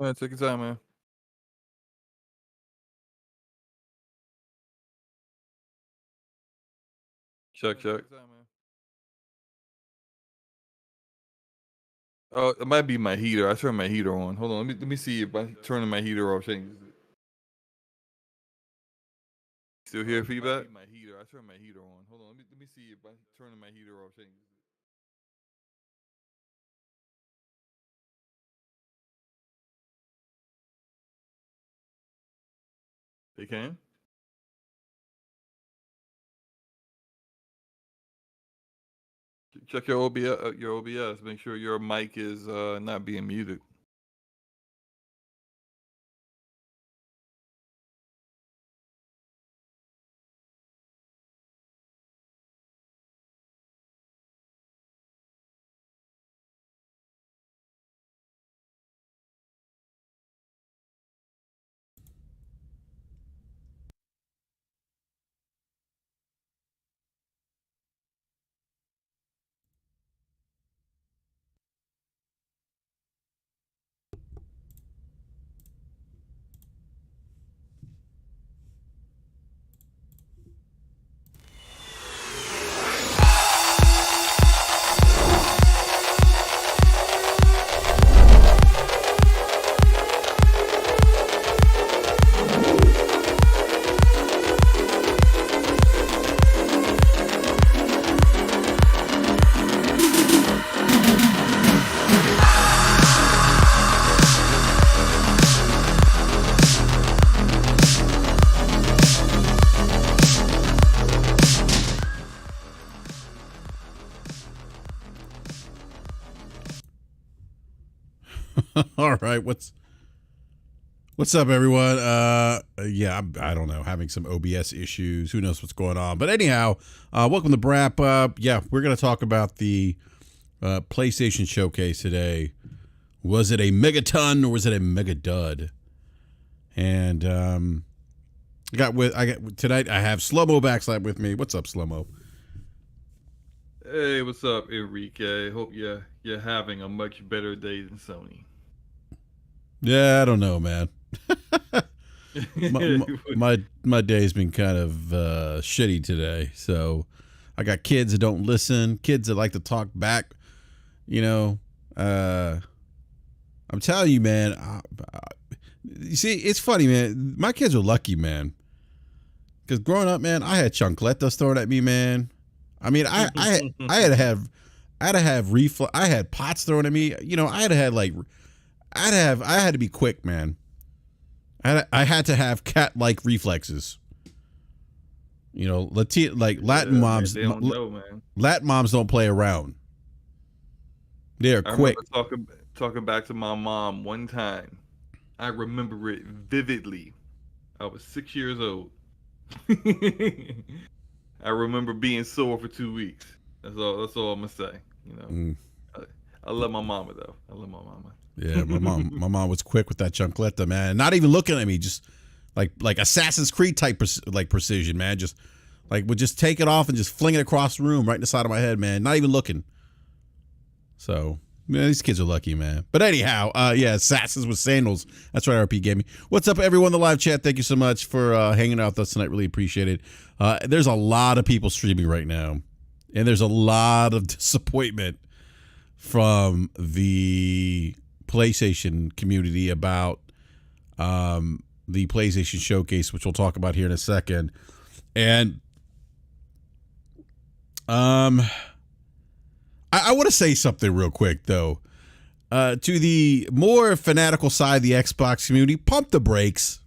Take your time, man. Check, check. Oh, it might be my heater. I turned my heater on. Hold on. Let me see if I turning my heater off changes it. Still hear feedback? My heater. I turned my heater on. Hold on. Let me see if I turning my heater off changes it. They can? Check your OBS. Your OBS. Make sure your mic is not being muted. All right, what's up, everyone? Yeah, I don't know, having some OBS issues. Who knows what's going on? But anyhow, welcome to BRAP. Yeah, we're gonna talk about the PlayStation showcase today. Was it a megaton or was it a Mega-Dud? And tonight. I have Slow-Mo Backslap with me. What's up, Slow-Mo? Hey, what's up, Enrique? Hope you're having a much better day than Sony. Yeah, I don't know, man. my day's been kind of shitty today. So I got kids that don't listen, kids that like to talk back. You know, I'm telling you, man. You see, it's funny, man. My kids are lucky, man. Because growing up, man, I had chancletas thrown at me, man. I mean, I had to have reflux. I had pots thrown at me. You know, I had to be quick, man. I had to have cat-like reflexes. You know, Latin moms. They don't know, man. Latin moms don't play around. They're quick. I remember talking back to my mom one time. I remember it vividly. I was 6 years old. I remember being sore for 2 weeks. That's all I'm gonna say. You know, I love my mama though. I love my mama. Yeah, my mom was quick with that chancleta, man. Not even looking at me, just like Assassin's Creed type precision, man. Just would just take it off and just fling it across the room right in the side of my head, man. Not even looking. So, man, these kids are lucky, man. But anyhow, yeah, Assassins with Sandals. That's right, RP Gaming. What's up, everyone in the live chat? Thank you so much for hanging out with us tonight. Really appreciate it. There's a lot of people streaming right now, and there's a lot of disappointment from the PlayStation community about the PlayStation showcase, which we'll talk about here in a second. And I want to say something real quick, though. To the more fanatical side of the Xbox community, pump the brakes.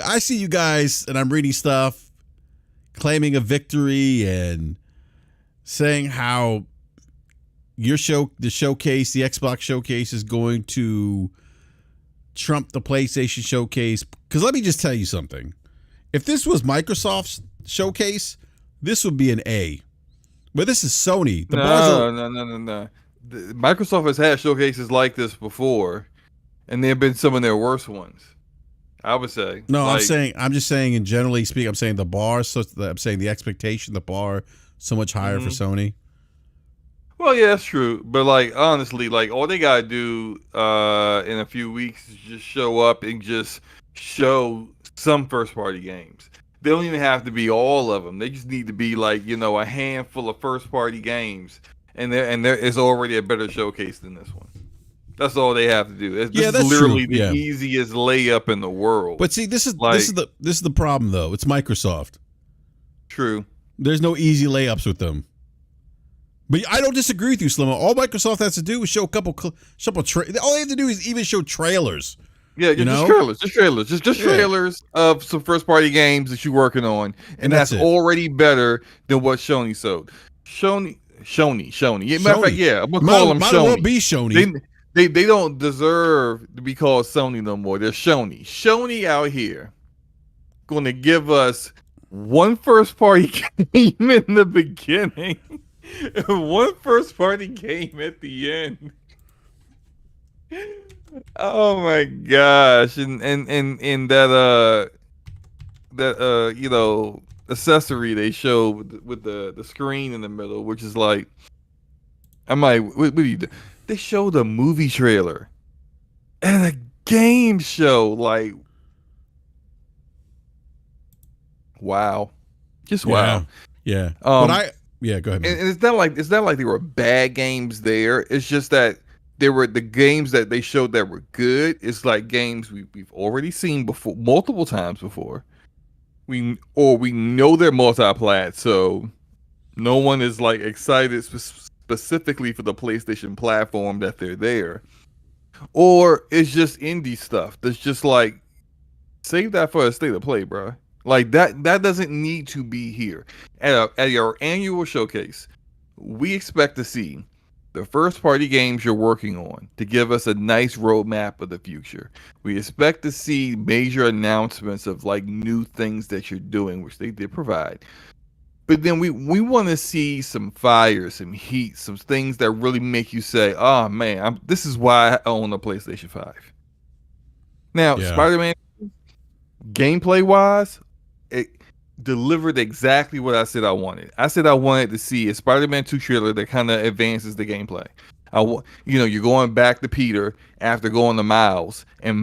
I see you guys, and I'm reading stuff claiming a victory and saying how the Xbox showcase is going to trump the PlayStation showcase. Because let me just tell you something. If this was Microsoft's showcase, this would be an A. But this is Sony. No. Microsoft has had showcases like this before, and they have been some of their worst ones, I would say. No, I'm just saying, in generally speaking, I'm saying the bar. I'm saying the expectation, the bar, so much higher for Sony. Well, yeah, that's true. But like honestly, like all they gotta do in a few weeks is just show up and just show some first party games. They don't even have to be all of them. They just need to be like, a handful of first party games. And there is already a better showcase than this one. That's all they have to do. This Yeah, is that's true. literally the Yeah. easiest layup in the world. But see, this is Like, this is the problem though. It's Microsoft. true. There's no easy layups with them. But I don't disagree with you, Slim. All Microsoft has to do is show a couple. All they have to do is even show trailers. Yeah, You just know? trailers, just Yeah. trailers of some first party games that you're working on, and that's that's it. already better than what Sony sold. Sony. Yeah, matter of fact, Sony. yeah, I'm gonna call them Might as well Sony. be Sony. They don't deserve to be called Sony no more. They're Sony. Sony out here going to give us one first party game in the beginning, and one first party game at the end. Oh my gosh. And that accessory they show with the screen in the middle, which is like, I'm like, what do you do? They showed a movie trailer and a game show. Like, wow. Just wow. Yeah. Go ahead. Man. And it's not like there were bad games there. It's just that there were the games that they showed that were good. It's like games we've already seen before, multiple times before. We know they're multi-plat, so no one is like excited specifically for the PlayStation platform that they're there. Or it's just indie stuff that's just like, save that for a state of play, bro. Like that doesn't need to be here. At our annual showcase, we expect to see the first party games you're working on to give us a nice roadmap of the future. We expect to see major announcements of like new things that you're doing, which they did provide. But then we want to see some fire, some heat, some things that really make you say, "Oh man, this is why I own a PlayStation 5." Now, Yeah. Spider-Man, gameplay wise, it delivered exactly what I said I wanted. I said I wanted to see a Spider-Man 2 trailer that kind of advances the gameplay. You're going back to Peter after going to Miles, and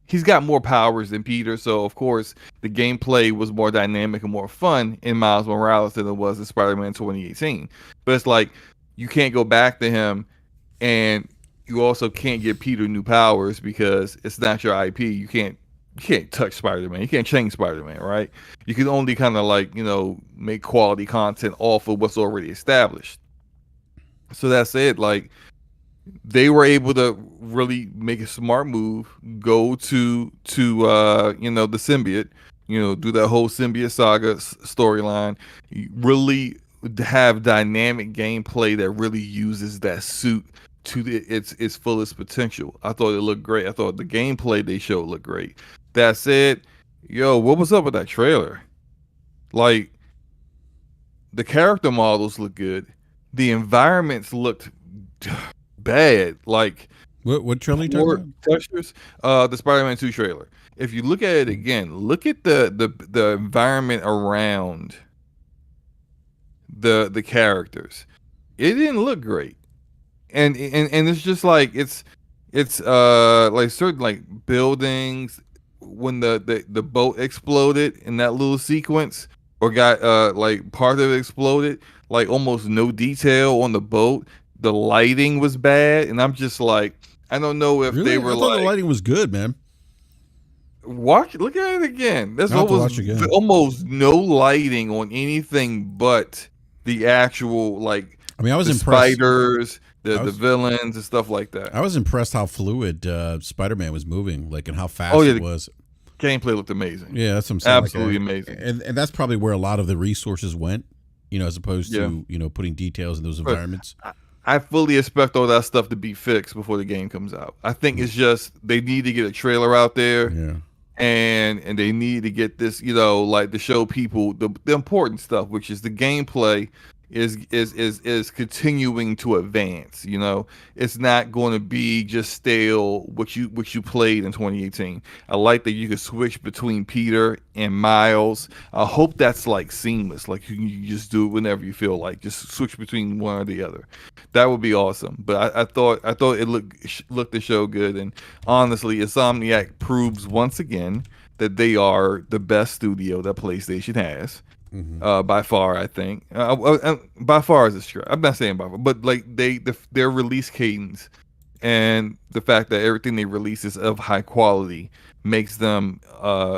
he's got more powers than Peter, so of course the gameplay was more dynamic and more fun in Miles Morales than it was in Spider-Man 2018. But it's like you can't go back to him, and you also can't get Peter new powers because it's not your IP. You can't touch Spider-Man. You can't change Spider-Man, right? You can only kind of like, make quality content off of what's already established. So that's it. Like, they were able to really make a smart move, go to the symbiote, do that whole symbiote saga storyline, really have dynamic gameplay that really uses that suit to its fullest potential. I thought it looked great. I thought the gameplay they showed looked great. That said, what was up with that trailer? Like, the character models look good. The environments looked bad. Like, What trailer you talking about? textures. The Spider-Man 2 trailer. If you look at it again, look at the environment around the characters. It didn't look great. And it's just like it's like certain like buildings when the boat exploded in that little sequence, or got like part of it exploded, like almost no detail on the boat. The lighting was bad, and I'm just like, I don't know if Really? they were I thought like, the lighting was good, man. look at it again. There's I'll have to watch again. almost no lighting on anything but the actual, like, I mean, I was the impressed. spiders, the villains and stuff like that. I was impressed how fluid Spider-Man was moving, like, and how fast Oh, yeah, it was. Gameplay looked amazing. Yeah, that's what I'm saying. Absolutely like, amazing. And that's probably where a lot of the resources went, as opposed Yeah. to, putting details in those environments. I fully expect all that stuff to be fixed before the game comes out. I think it's just they need to get a trailer out there, Yeah. and they need to get this, like, to show people the important stuff, which is the gameplay is continuing to advance. You know, it's not going to be just stale what you played in 2018. I like that you could switch between Peter and Miles. I hope that's like seamless, like you can just do it whenever you feel like, just switch between one or the other. That would be awesome. But I thought it looked the show good, and honestly, Insomniac proves once again that they are the best studio that PlayStation has, by far. I think by far is a stretch. I'm not saying by far, but like their release cadence and the fact that everything they release is of high quality makes them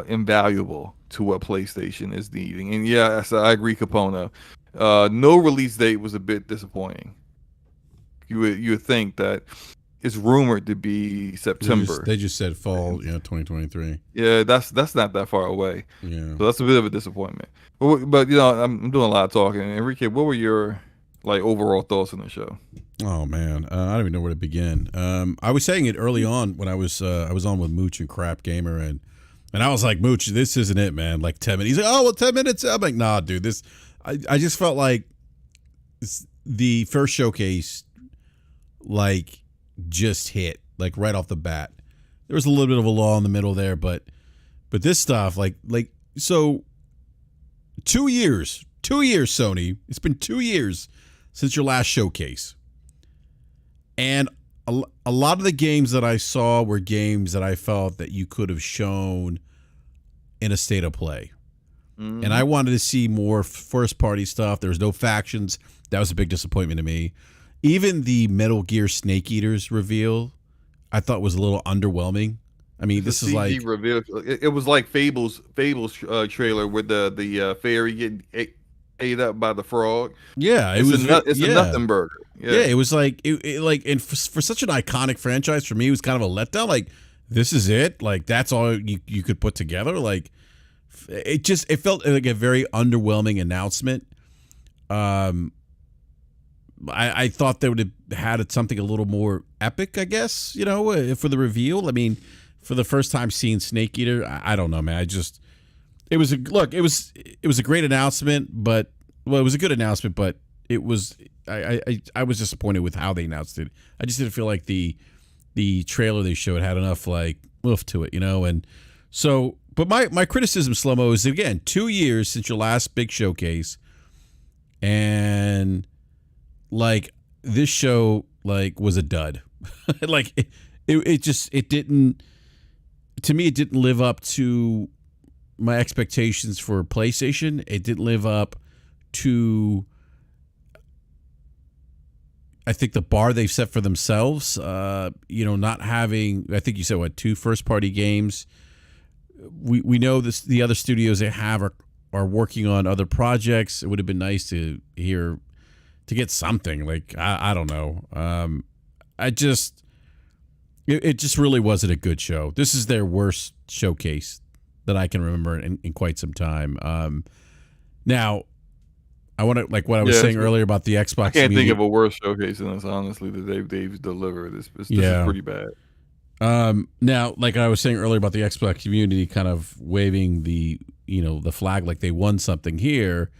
invaluable to what PlayStation is needing. And yeah, so I agree, Capone. No release date was a bit disappointing. You would think that it's rumored to be September. They just said fall, 2023. Yeah, that's not that far away. Yeah. So that's a bit of a disappointment. But you know, I'm doing a lot of talking. Enrique, what were your like overall thoughts on the show? Oh man, I don't even know where to begin. I was saying it early on when I was on with Mooch and Crap Gamer, and I was like, Mooch, this isn't it, man. Like 10 minutes. He's like, oh well, 10 minutes. I'm like, nah, dude. This, I just felt like the first showcase, like, just hit like right off the bat. There was a little bit of a lull in the middle there, but this stuff, like so, 2 years, Sony. It's been 2 years since your last showcase. And a lot of the games that I saw were games that I felt that you could have shown in a state of play. And I wanted to see more first-party stuff. There was no factions. That was a big disappointment to me. Even the Metal Gear Snake Eaters reveal, I thought was a little underwhelming. I mean, this is CG like reveal. It was like Fable's trailer with the fairy getting ate up by the frog. Yeah, it's a nothing burger. Yeah, it was like and for such an iconic franchise, for me, it was kind of a letdown. Like, this is it. Like, that's all you could put together. Like, it felt like a very underwhelming announcement. I thought they would have had something a little more epic, I guess, for the reveal. I mean, for the first time seeing Snake Eater, I don't know, man. It was a great announcement, but it was a good announcement, but it was I was disappointed with how they announced it. I just didn't feel like the trailer they showed had enough like oof to it, and so. But my criticism, Slow-Mo, is again 2 years since your last big showcase, and like this show like was a dud. Like it didn't, to me, it didn't live up to my expectations for PlayStation. It didn't live up to, I think, the bar they've set for themselves. Not having, I think you said what, 2 first-party games. We know the other studios they have are working on other projects. It would have been nice to get something. Like, I don't know. It just really wasn't a good show. This is their worst showcase that I can remember in quite some time. Now, I want to, like what I was saying earlier about the Xbox. I can't think of a worse showcase than this, honestly, that they've delivered. This is pretty bad. Now, like I was saying earlier about the Xbox community kind of waving the flag like they won something here.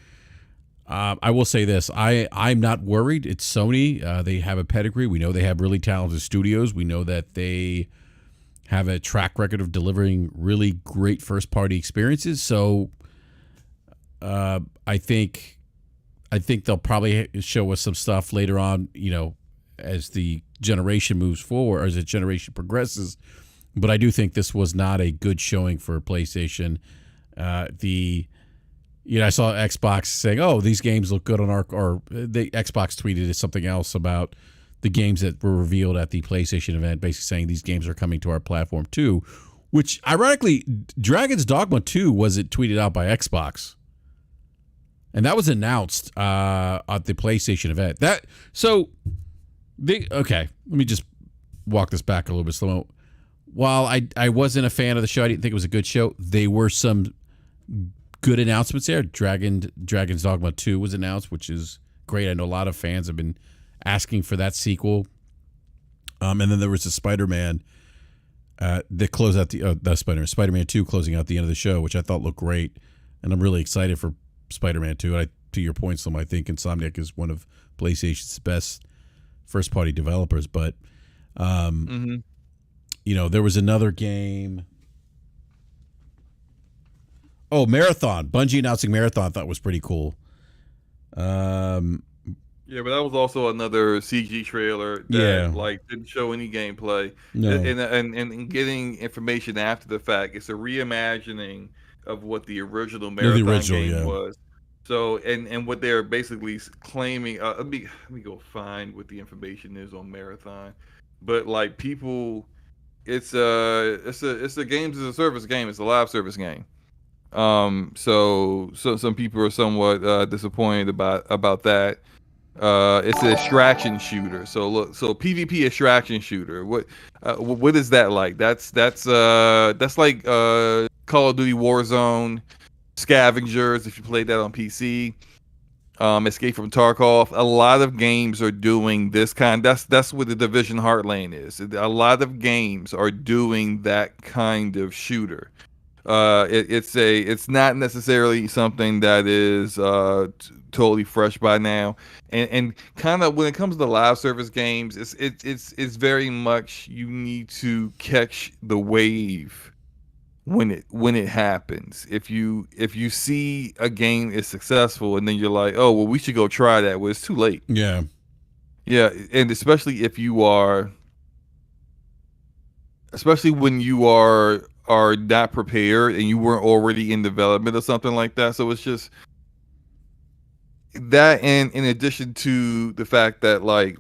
I will say this. I'm not worried. It's Sony. They have a pedigree. We know they have really talented studios. We know that they have a track record of delivering really great first-party experiences. So I think they'll probably show us some stuff later on, as the generation moves forward, or as the generation progresses. But I do think this was not a good showing for PlayStation. I saw Xbox saying, "Oh, these games look good on our," or the Xbox tweeted something else about the games that were revealed at the PlayStation event, basically saying these games are coming to our platform too. Which, ironically, Dragon's Dogma 2 wasn't tweeted out by Xbox, and that was announced at the PlayStation event. Okay, let me just walk this back a little bit slow. While I wasn't a fan of the show, I didn't think it was a good show. There were some good announcements there. Dragon's Dogma 2 was announced, which is great. I know a lot of fans have been asking for that sequel. And then there was the Spider-Man that closed out Spider-Man 2 closing out the end of the show, which I thought looked great. And I'm really excited for Spider-Man 2. to your point, Slim, I think Insomniac is one of PlayStation's best first-party developers. But, Mm-hmm. there was another game. Oh, Marathon. Bungie announcing Marathon, I thought was pretty cool. Yeah, but that was also another CG trailer Yeah. that like didn't show any gameplay. No. And getting information after the fact, it's a reimagining of what the original The Marathon original, game yeah. was. So and what they're basically claiming. Let me go find what the information is on Marathon. But like people, it's a games as a service game. It's a live service game. So some people are somewhat disappointed about that. It's an extraction shooter. So look, so PvP extraction shooter. What is that like? That's like Call of Duty Warzone, Scavengers. If you played that on PC, Escape from Tarkov. A lot of games are doing this kind. That's what the Division Heartland is. A lot of games are doing that kind of shooter. It's not necessarily something that is totally fresh by now, and kind of when it comes to live service games, it's very much you need to catch the wave when it happens. If you see a game is successful and then you're like, oh well, we should go try that. Well, it's too late. Yeah. Yeah, and especially when you are not prepared and you weren't already in development or something like that. So it's just that, and in addition to the fact that like,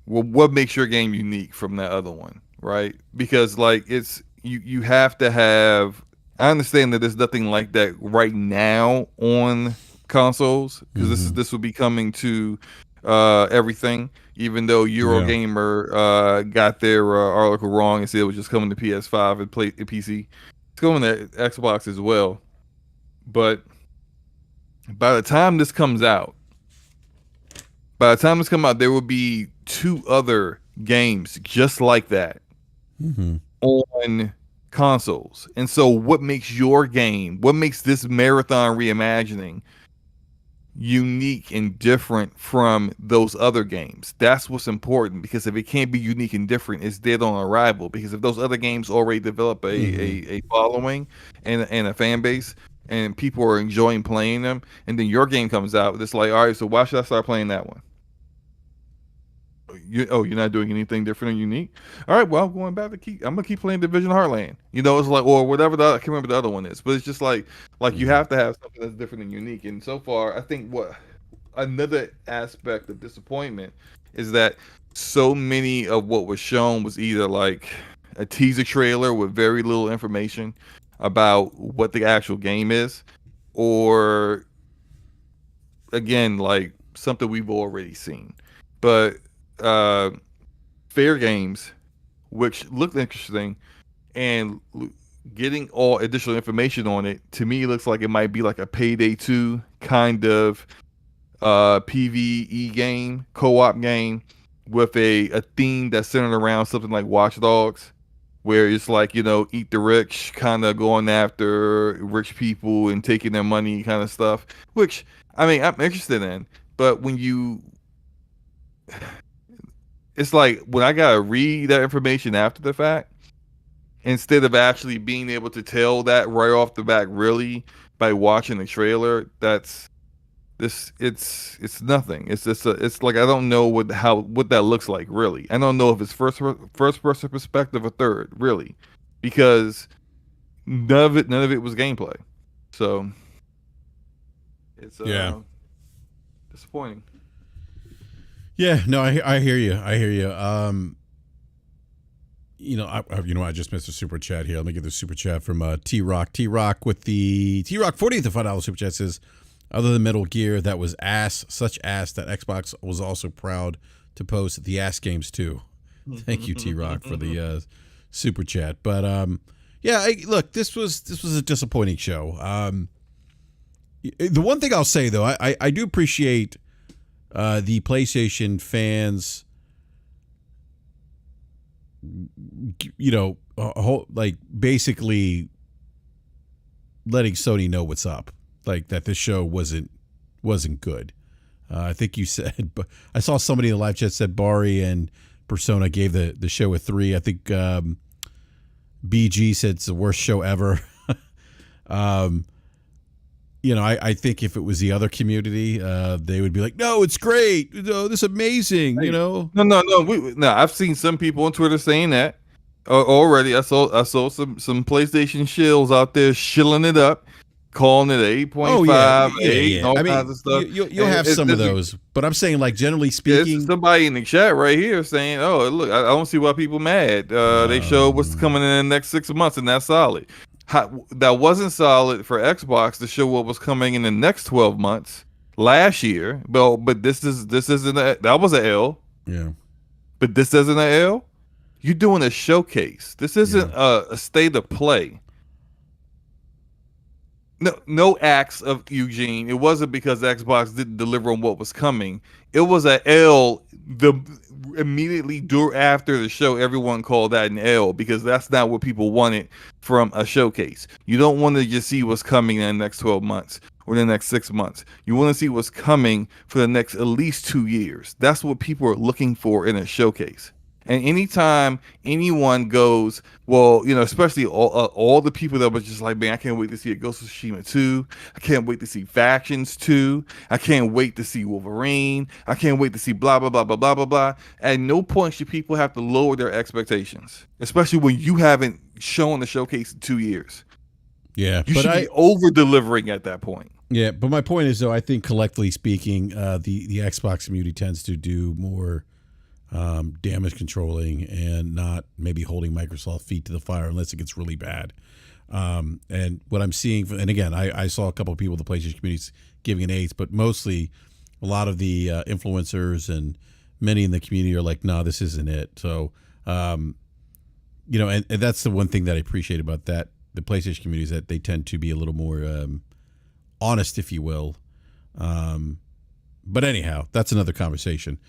well, what makes your game unique from that other one, right? Because like it's you have to have. I understand that there's nothing like that right now on consoles because this will be coming to everything. Even though Eurogamer got their article wrong and said it was just coming to PS5 and PC, it's coming to Xbox as well. But by the time this comes out, there will be 2 other games just like that on consoles. And so, what makes your game? What makes this Marathon reimagining unique and different from those other games? That's what's important, because if it can't be unique and different, it's dead on arrival. Because if those other games already develop a following and a fan base and people are enjoying playing them, and then your game comes out, it's like, all right, so why should I start playing that one? You're not doing anything different and unique. All right, well, I'm going back to I'm gonna keep playing Division Heartland. It's like, or whatever I can't remember the other one is, but it's just like you have to have something that's different and unique. And so far, I think what another aspect of disappointment is that so many of what was shown was either like a teaser trailer with very little information about what the actual game is, or again, like something we've already seen. But Fairgames, which looked interesting, and getting all additional information on it, to me looks like it might be like a Payday 2 kind of PvE game, co-op game, with a theme that's centered around something like Watch Dogs, where it's like, eat the rich, kind of going after rich people and taking their money kind of stuff, which, I mean, I'm interested in. But it's like when I gotta read that information after the fact, instead of actually being able to tell that right off the bat, really by watching the trailer, it's nothing. It's just it's like I don't know what that looks like really. I don't know if it's first person perspective or third really, because none of it was gameplay. So it's disappointing. Yeah, no, I hear you. I hear you. I just missed a super chat here. Let me get the super chat from T Rock. T Rock with the T Rock 40th $5 super chat says, other than Metal Gear, that was such ass that Xbox was also proud to post the ass games too. Thank you, T Rock, for the super chat. But look, this was a disappointing show. The one thing I'll say though, I do appreciate the PlayStation fans, like basically letting Sony know what's up, like that this show wasn't wasn't good. I think you said, but I saw somebody in the live chat said Bari and Persona gave the show a 3. I think BG said it's the worst show ever. I think if it was the other community, they would be like, "No, it's great. No, this is amazing." Hey, no. I've seen some people on Twitter saying that already. I saw some PlayStation shills out there shilling it up, calling it 8.5, 8, and all I kinds mean, of stuff. you'll have some of those, but I'm saying, like, generally It's speaking, somebody in the chat right here saying, "Oh, look, I don't see why people mad. They showed what's coming in the next 6 months, and that's solid. That wasn't solid for Xbox to show what was coming in the next 12 months last year. But this isn't that was an L. yeah, But this isn't an L. You're doing a showcase. This isn't a state of play. No acts of Eugene. It wasn't because Xbox didn't deliver on what was coming. It was a L. Immediately after the show, everyone called that an L because that's not what people wanted from a showcase. You don't want to just see what's coming in the next 12 months or the next 6 months. You want to see what's coming for the next at least 2 years. That's what people are looking for in a showcase. And anytime anyone goes, well, especially all the people that was just like, man, I can't wait to see a Ghost of Tsushima 2. I can't wait to see Factions 2. I can't wait to see Wolverine. I can't wait to see blah, blah, blah, blah, blah, blah, blah. At no point should people have to lower their expectations, especially when you haven't shown the showcase in 2 years. Yeah. You should be over-delivering at that point. Yeah, but my point is, though, I think collectively speaking, the Xbox community tends to do more damage controlling and not maybe holding Microsoft feet to the fire unless it gets really bad. And what I'm seeing, and again, I saw a couple of people in the PlayStation community giving an 8, but mostly a lot of the influencers and many in the community are like, no, this isn't it. So, and that's the one thing that I appreciate about that, the PlayStation community, is that they tend to be a little more honest, if you will. But anyhow, that's another conversation.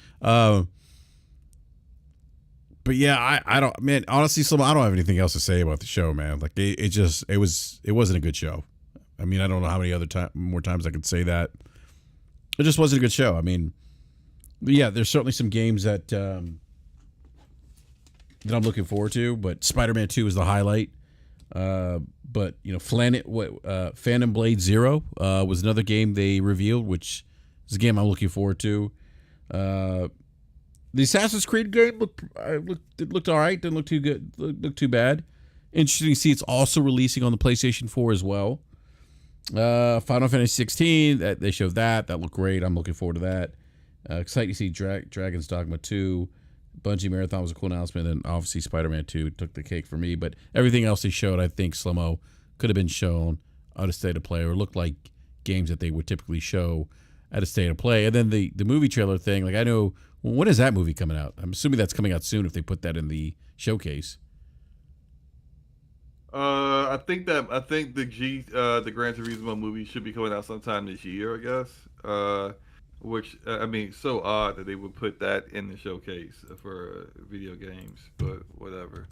But yeah, I don't, man, honestly, I don't have anything else to say about the show, man. Like it wasn't a good show. I mean, I don't know how many more times I could say that. It just wasn't a good show. I mean, yeah, there's certainly some games that I'm looking forward to, but Spider-Man 2 is the highlight. But Phantom Blade Zero was another game they revealed, which is a game I'm looking forward to. The Assassin's Creed game looked all right. Didn't look too good. Look too bad. Interesting to see it's also releasing on the PlayStation 4 as well. Final Fantasy 16, they showed that. That looked great. I'm looking forward to that. Excited to see Dragon's Dogma 2. Bungie Marathon was a cool announcement, and obviously Spider-Man 2 took the cake for me. But everything else they showed, I think Slow-Mo could have been shown at a state of play, or looked like games that they would typically show at a state of play. And then the movie trailer thing, like I know, when is that movie coming out? I'm assuming that's coming out soon if they put that in the showcase. I think the Gran Turismo movie should be coming out sometime this year, I guess. Which I mean, so odd that they would put that in the showcase for video games, but whatever.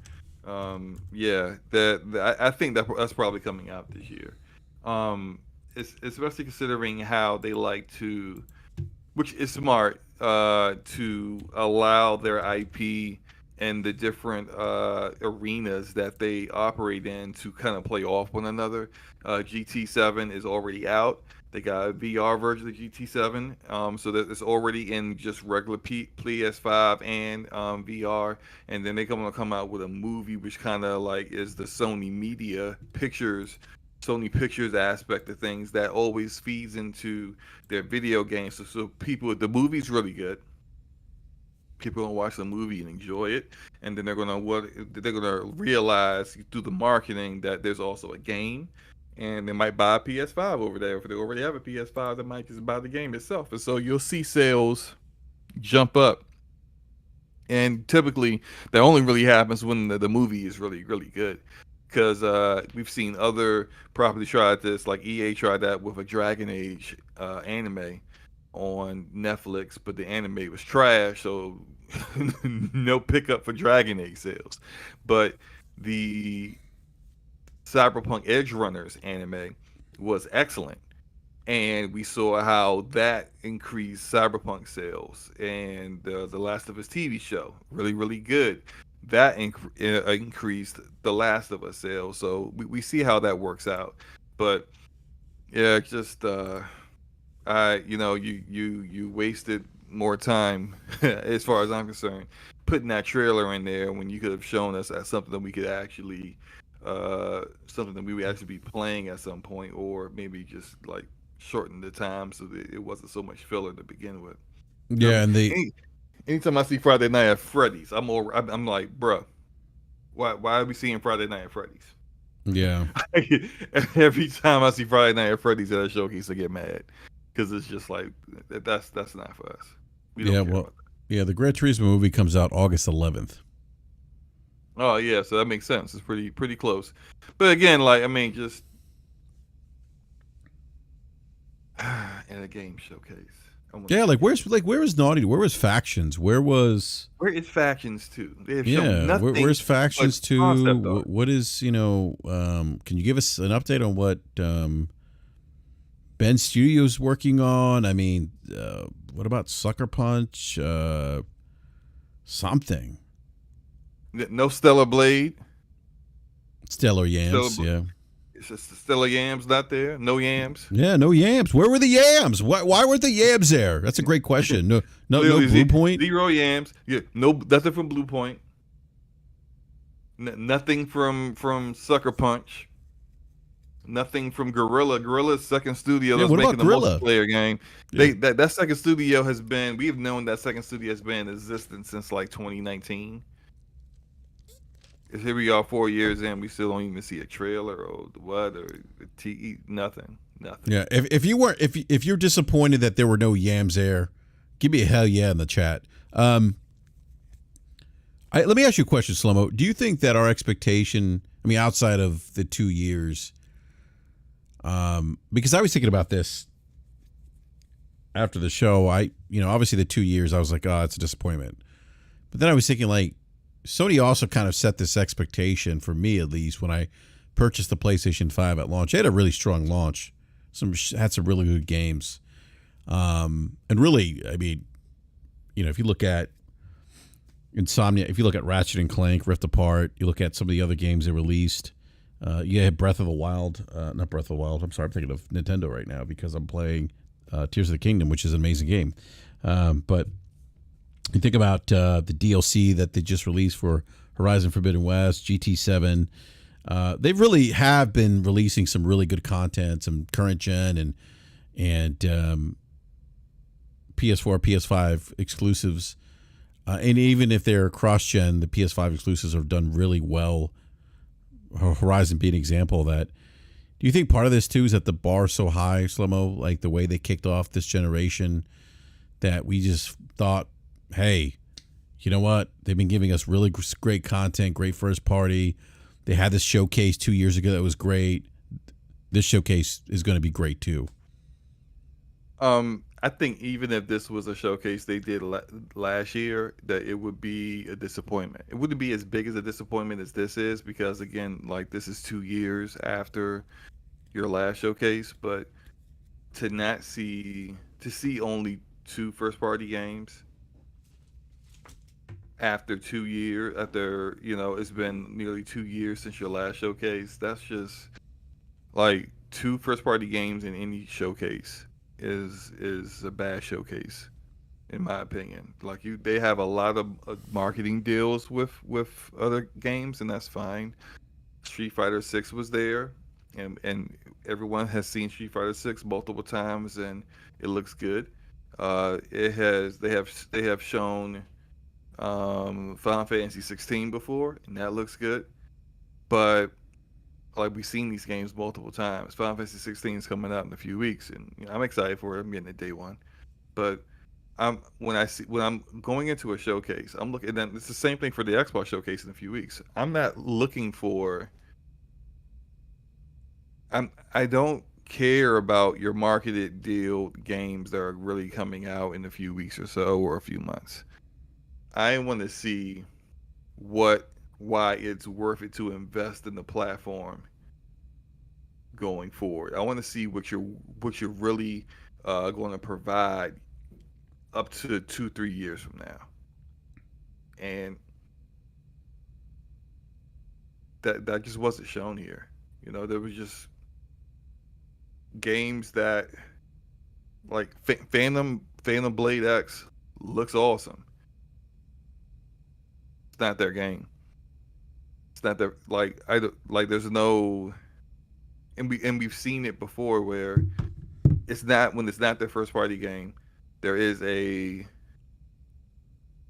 Yeah, I think that's probably coming out this year. Especially considering how they like to, which is smart, to allow their IP and the different arenas that they operate in to kind of play off one another. GT7 is already out. They got a VR version of GT7, so that it's already in just regular PS5 and VR. And then they're going to come out with a movie, which kind of like is the Sony Pictures aspect of things that always feeds into their video games. So the movie's really good. People gonna watch the movie and enjoy it, and then they're gonna realize through the marketing that there's also a game, and they might buy a PS5 over there. If they already have a PS5, they might just buy the game itself, and so you'll see sales jump up. And typically, that only really happens when the movie is really, really good. Because we've seen other properties try this, like EA tried that with a Dragon Age anime on Netflix, but the anime was trash, so no pickup for Dragon Age sales. But the Cyberpunk Edge Runners anime was excellent. and we saw how that increased Cyberpunk sales, and the Last of Us TV show, really good. That increased the Last of Us sales. So we see how that works out. But yeah, just you wasted more time as far as I'm concerned putting that trailer in there when you could have shown us as something that we could actually something that we would actually be playing at some point, or maybe just like shorten the time so that it wasn't so much filler to begin with. Yeah, and they Anytime I see Friday Night at Freddy's, I'm like, bruh, why are we seeing Friday Night at Freddy's? yeah. Every time I see Friday Night at Freddy's at a showcase, I get mad because it's just like that's not for us. We Yeah, don't care well, about that. yeah, the Gran Turismo movie comes out August 11th. Oh yeah, so that makes sense. It's pretty close. But again, like I mean, just in a game showcase, I want to Yeah, see games. where was Naughty? Where was Factions? Where was Where is Factions 2? They have shown Yeah, nothing where's but Factions 2? concept art. What is, can you give us an update on what Ben Studios working on? I mean, what about Sucker Punch? Something. No Stellar Blade. Stellar Stellar, Yams, yeah. it's just the Stellar Yams not there. No Yams. Yeah, no yams. Where were the yams? Why weren't the yams there? That's a great question. No Literally Blue Point. zero Yams. Yeah, no nothing from Blue Point. Nothing from Sucker Punch. Nothing from Gorilla. Gorilla's second studio Yeah, that's what about making the Gorilla? multiplayer game. Yeah. That second studio has been, we've known that second studio has been in existence since like 2019. Here we are 4 years in, we still don't even see a trailer or what or nothing. Nothing. Yeah, if you're disappointed that there were no yams there, give me a hell yeah in the chat. Let me ask you a question, Slomo. Do you think that our expectation, I mean, outside of the 2 years, because I was thinking about this after the show, obviously the 2 years, I was like, oh, it's a disappointment. But then I was thinking, like, Sony also kind of set this expectation for me, at least, when I purchased the PlayStation 5 at launch. They had a really strong launch. Had some really good games. And really, I mean, if you look at Insomniac, if you look at Ratchet and Clank, Rift Apart, you look at some of the other games they released. You had Breath of the Wild, not Breath of the Wild. I'm sorry, I'm thinking of Nintendo right now because I'm playing Tears of the Kingdom, which is an amazing game. But you think about the DLC that they just released for Horizon Forbidden West, GT7. They really have been releasing some really good content, some current gen and PS4, PS5 exclusives. And even if they're cross-gen, the PS5 exclusives have done really well. Horizon being an example of that. Do you think part of this, too, is that the bar so high, Slomo, like the way they kicked off this generation, that we just thought, hey, you know what? They've been giving us really great content, great first party. They had this showcase 2 years ago that was great. This showcase is going to be great, too. I think even if this was a showcase they did last year, that it would be a disappointment. It wouldn't be as big as a disappointment as this is because, again, like this is 2 years after your last showcase. But to see only two first party games after 2 years, after it's been nearly 2 years since your last showcase, that's just like two first party games in any showcase is a bad showcase in my opinion. Like they have a lot of marketing deals with other games, and that's fine. Street Fighter 6 was there, and everyone has seen Street Fighter 6 multiple times, and it looks good. They have shown Final Fantasy 16 before, and that looks good. But like we've seen these games multiple times. Final Fantasy 16 is coming out in a few weeks, and I'm excited for it. I'm getting it day one. But when I'm going into a showcase, I'm looking. And it's the same thing for the Xbox showcase in a few weeks. I'm not looking for. I don't care about your marketed deal games that are really coming out in a few weeks or so or a few months. I want to see why it's worth it to invest in the platform going forward. I want to see what you're really going to provide up to 2-3 years from now, and that just wasn't shown here. There was just games that like Phantom Blade X looks awesome. It's not their game. It's not their like. There's no, and we've seen it before where it's not their first party game. There is a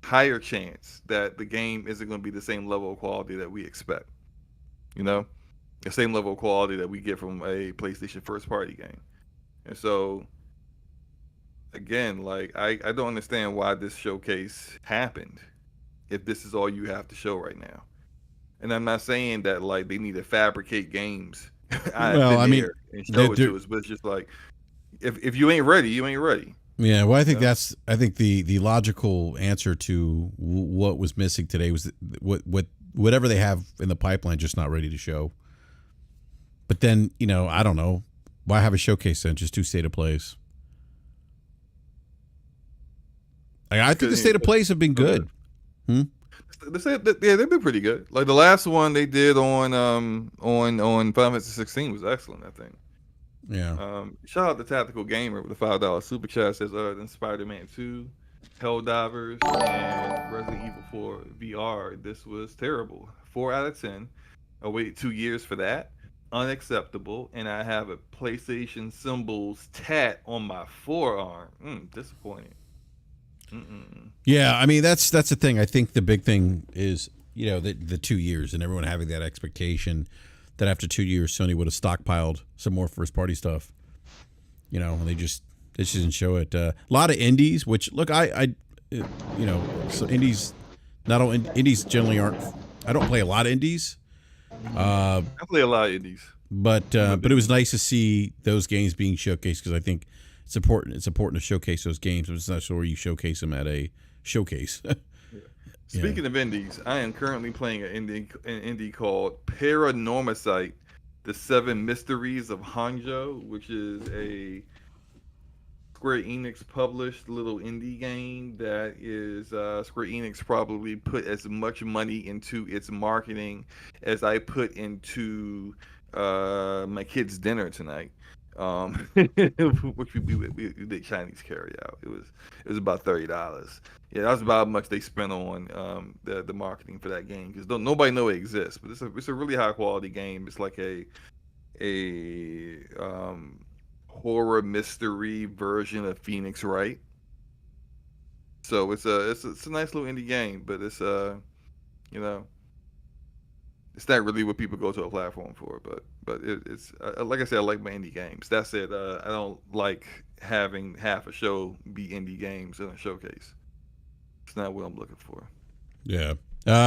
higher chance that the game isn't going to be the same level of quality that we expect. You know, the same level of quality that we get from a PlayStation first party game. And so again, like I don't understand why this showcase happened if this is all you have to show right now. And I'm not saying that like they need to fabricate games out of Well, I thin mean, air and show it to us, but it's just like if you ain't ready, you ain't ready. yeah. Well, I think You know? the logical answer to what was missing today was whatever they have in the pipeline just not ready to show. But then I don't know why have a showcase then, just do state of plays. I think the state of plays have been good. Yeah, they've been pretty good. Like the last one they did on Final Fantasy 16 was excellent. I think. Yeah. Shout out to Tactical Gamer with a $5 super chat. Says other than Spider-Man 2, Helldivers, and Resident Evil 4 VR, this was terrible. 4 out of 10. I waited 2 years for that. Unacceptable. And I have a PlayStation symbols tat on my forearm. Disappointing. Mm-mm. Yeah, I mean that's the thing. I think the big thing is the 2 years and everyone having that expectation that after 2 years Sony would have stockpiled some more first party stuff. And they just didn't show it. A lot of indies, which look, so indies, not all indies generally aren't. I don't play a lot of indies. I play a lot of indies, but it was nice to see those games being showcased because I think it's important. It's important to showcase those games. It's not sure you showcase them at a showcase. Speaking of indies, I am currently playing an indie called Paranormicite, The 7 Mysteries of Hanjo, which is a Square Enix published little indie game that is Square Enix probably put as much money into its marketing as I put into my kid's dinner tonight. Which we did Chinese carry out. It was about $30. Yeah, that's about how much they spent on the marketing for that game because nobody know it exists. But it's a really high quality game. It's like a horror mystery version of Phoenix Wright. So it's a nice little indie game, but it's it's not really what people go to a platform for, but it's like I said, I like my indie games. That said, I don't like having half a show be indie games in a showcase. It's not what I'm looking for. Yeah.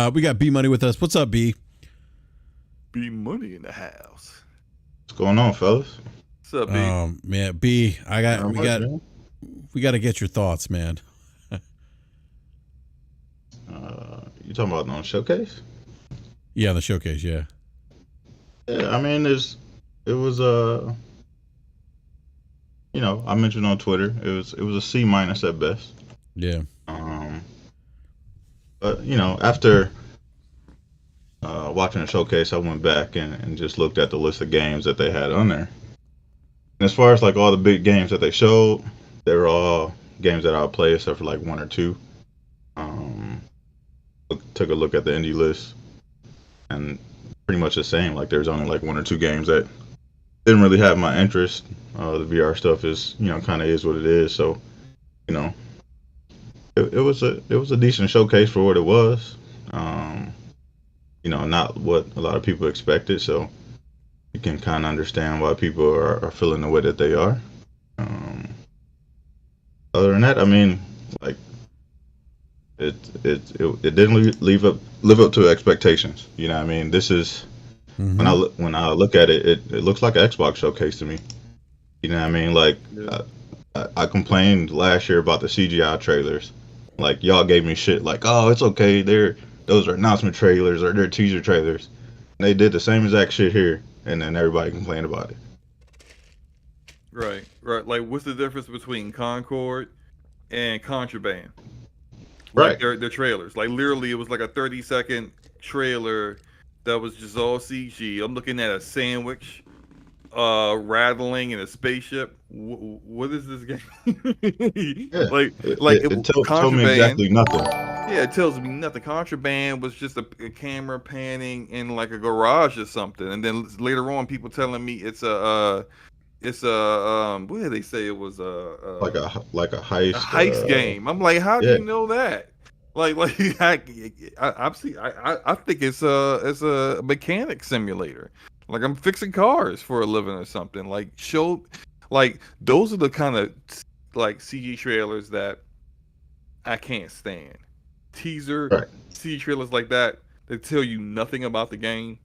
We got B Money with us. What's up, B? B Money in the house. What's going on, fellas? What's up, B? Man, B, we got to get your thoughts, man. You talking about on showcase? Yeah, the showcase, yeah. Yeah, I mean, it was I mentioned on Twitter, it was a C- at best. Yeah. But after watching the showcase, I went back and just looked at the list of games that they had on there. And as far as like all the big games that they showed, they were all games that I'll play except for like one or two. Took a look at the indie list, and pretty much the same. Like there's only like one or two games that didn't really have my interest. The VR stuff is kind of is what it is. So it was a decent showcase for what it was. Not what a lot of people expected. So you can kind of understand why people are feeling the way that they are. Other than that, I mean, like it didn't live up to expectations. You know what I mean? This is when I look at it, it looks like an Xbox showcase to me. You know what I mean? Like I complained last year about the CGI trailers. Like y'all gave me shit like, oh, it's okay. Those are announcement trailers or they're teaser trailers. And they did the same exact shit here, and then everybody complained about it. Right. Like, what's the difference between Concord and Contraband? Like Right. their trailers. Like literally, it was like a 30-second trailer that was just all CG. I'm looking at a sandwich rattling in a spaceship. What is this game? Yeah. like Told me Contraband. exactly nothing. Yeah, it tells me nothing. Contraband was just a camera panning in like a garage or something, and then later on, people telling me it's a what did they say it was Like a a heist. heist game. I'm like, how do Yeah. you know that? Like I think it's a mechanic simulator. Like I'm fixing cars for a living or something. Like show, like those are the kind of like CG trailers that I can't stand. Teaser Right. CG trailers like that that tell you nothing about the game.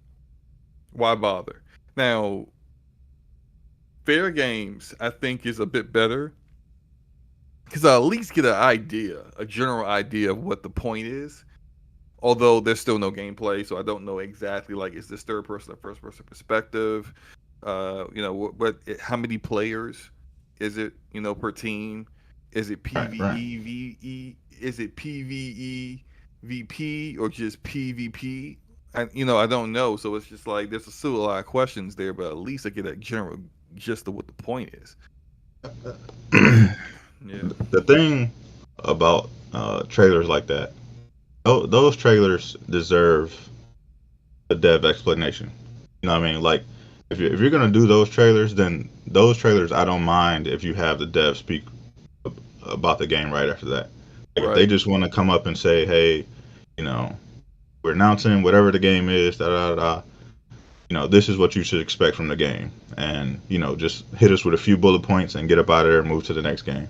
Why bother? Now, Fair Games I think is a bit better because I at least get an idea, a general idea of what the point is. Although there's still no gameplay, so I don't know exactly like is this third person or first person perspective. How many players is it? Per team. Is it Right. PVE? Is it PVE VP or just PvP? I don't know. So it's just like there's still a lot of questions there, but at least I get a general gist of what the point is. Yeah. The thing about trailers like that, those trailers deserve a dev explanation. You know what I mean? Like, if you're gonna do those trailers, then those trailers I don't mind if you have the dev speak about the game right after that. Like, if they Right. just want to come up and say, hey, you know, we're announcing whatever the game is, da da da. This is what you should expect from the game, and just hit us with a few bullet points and get up out of there and move to the next game.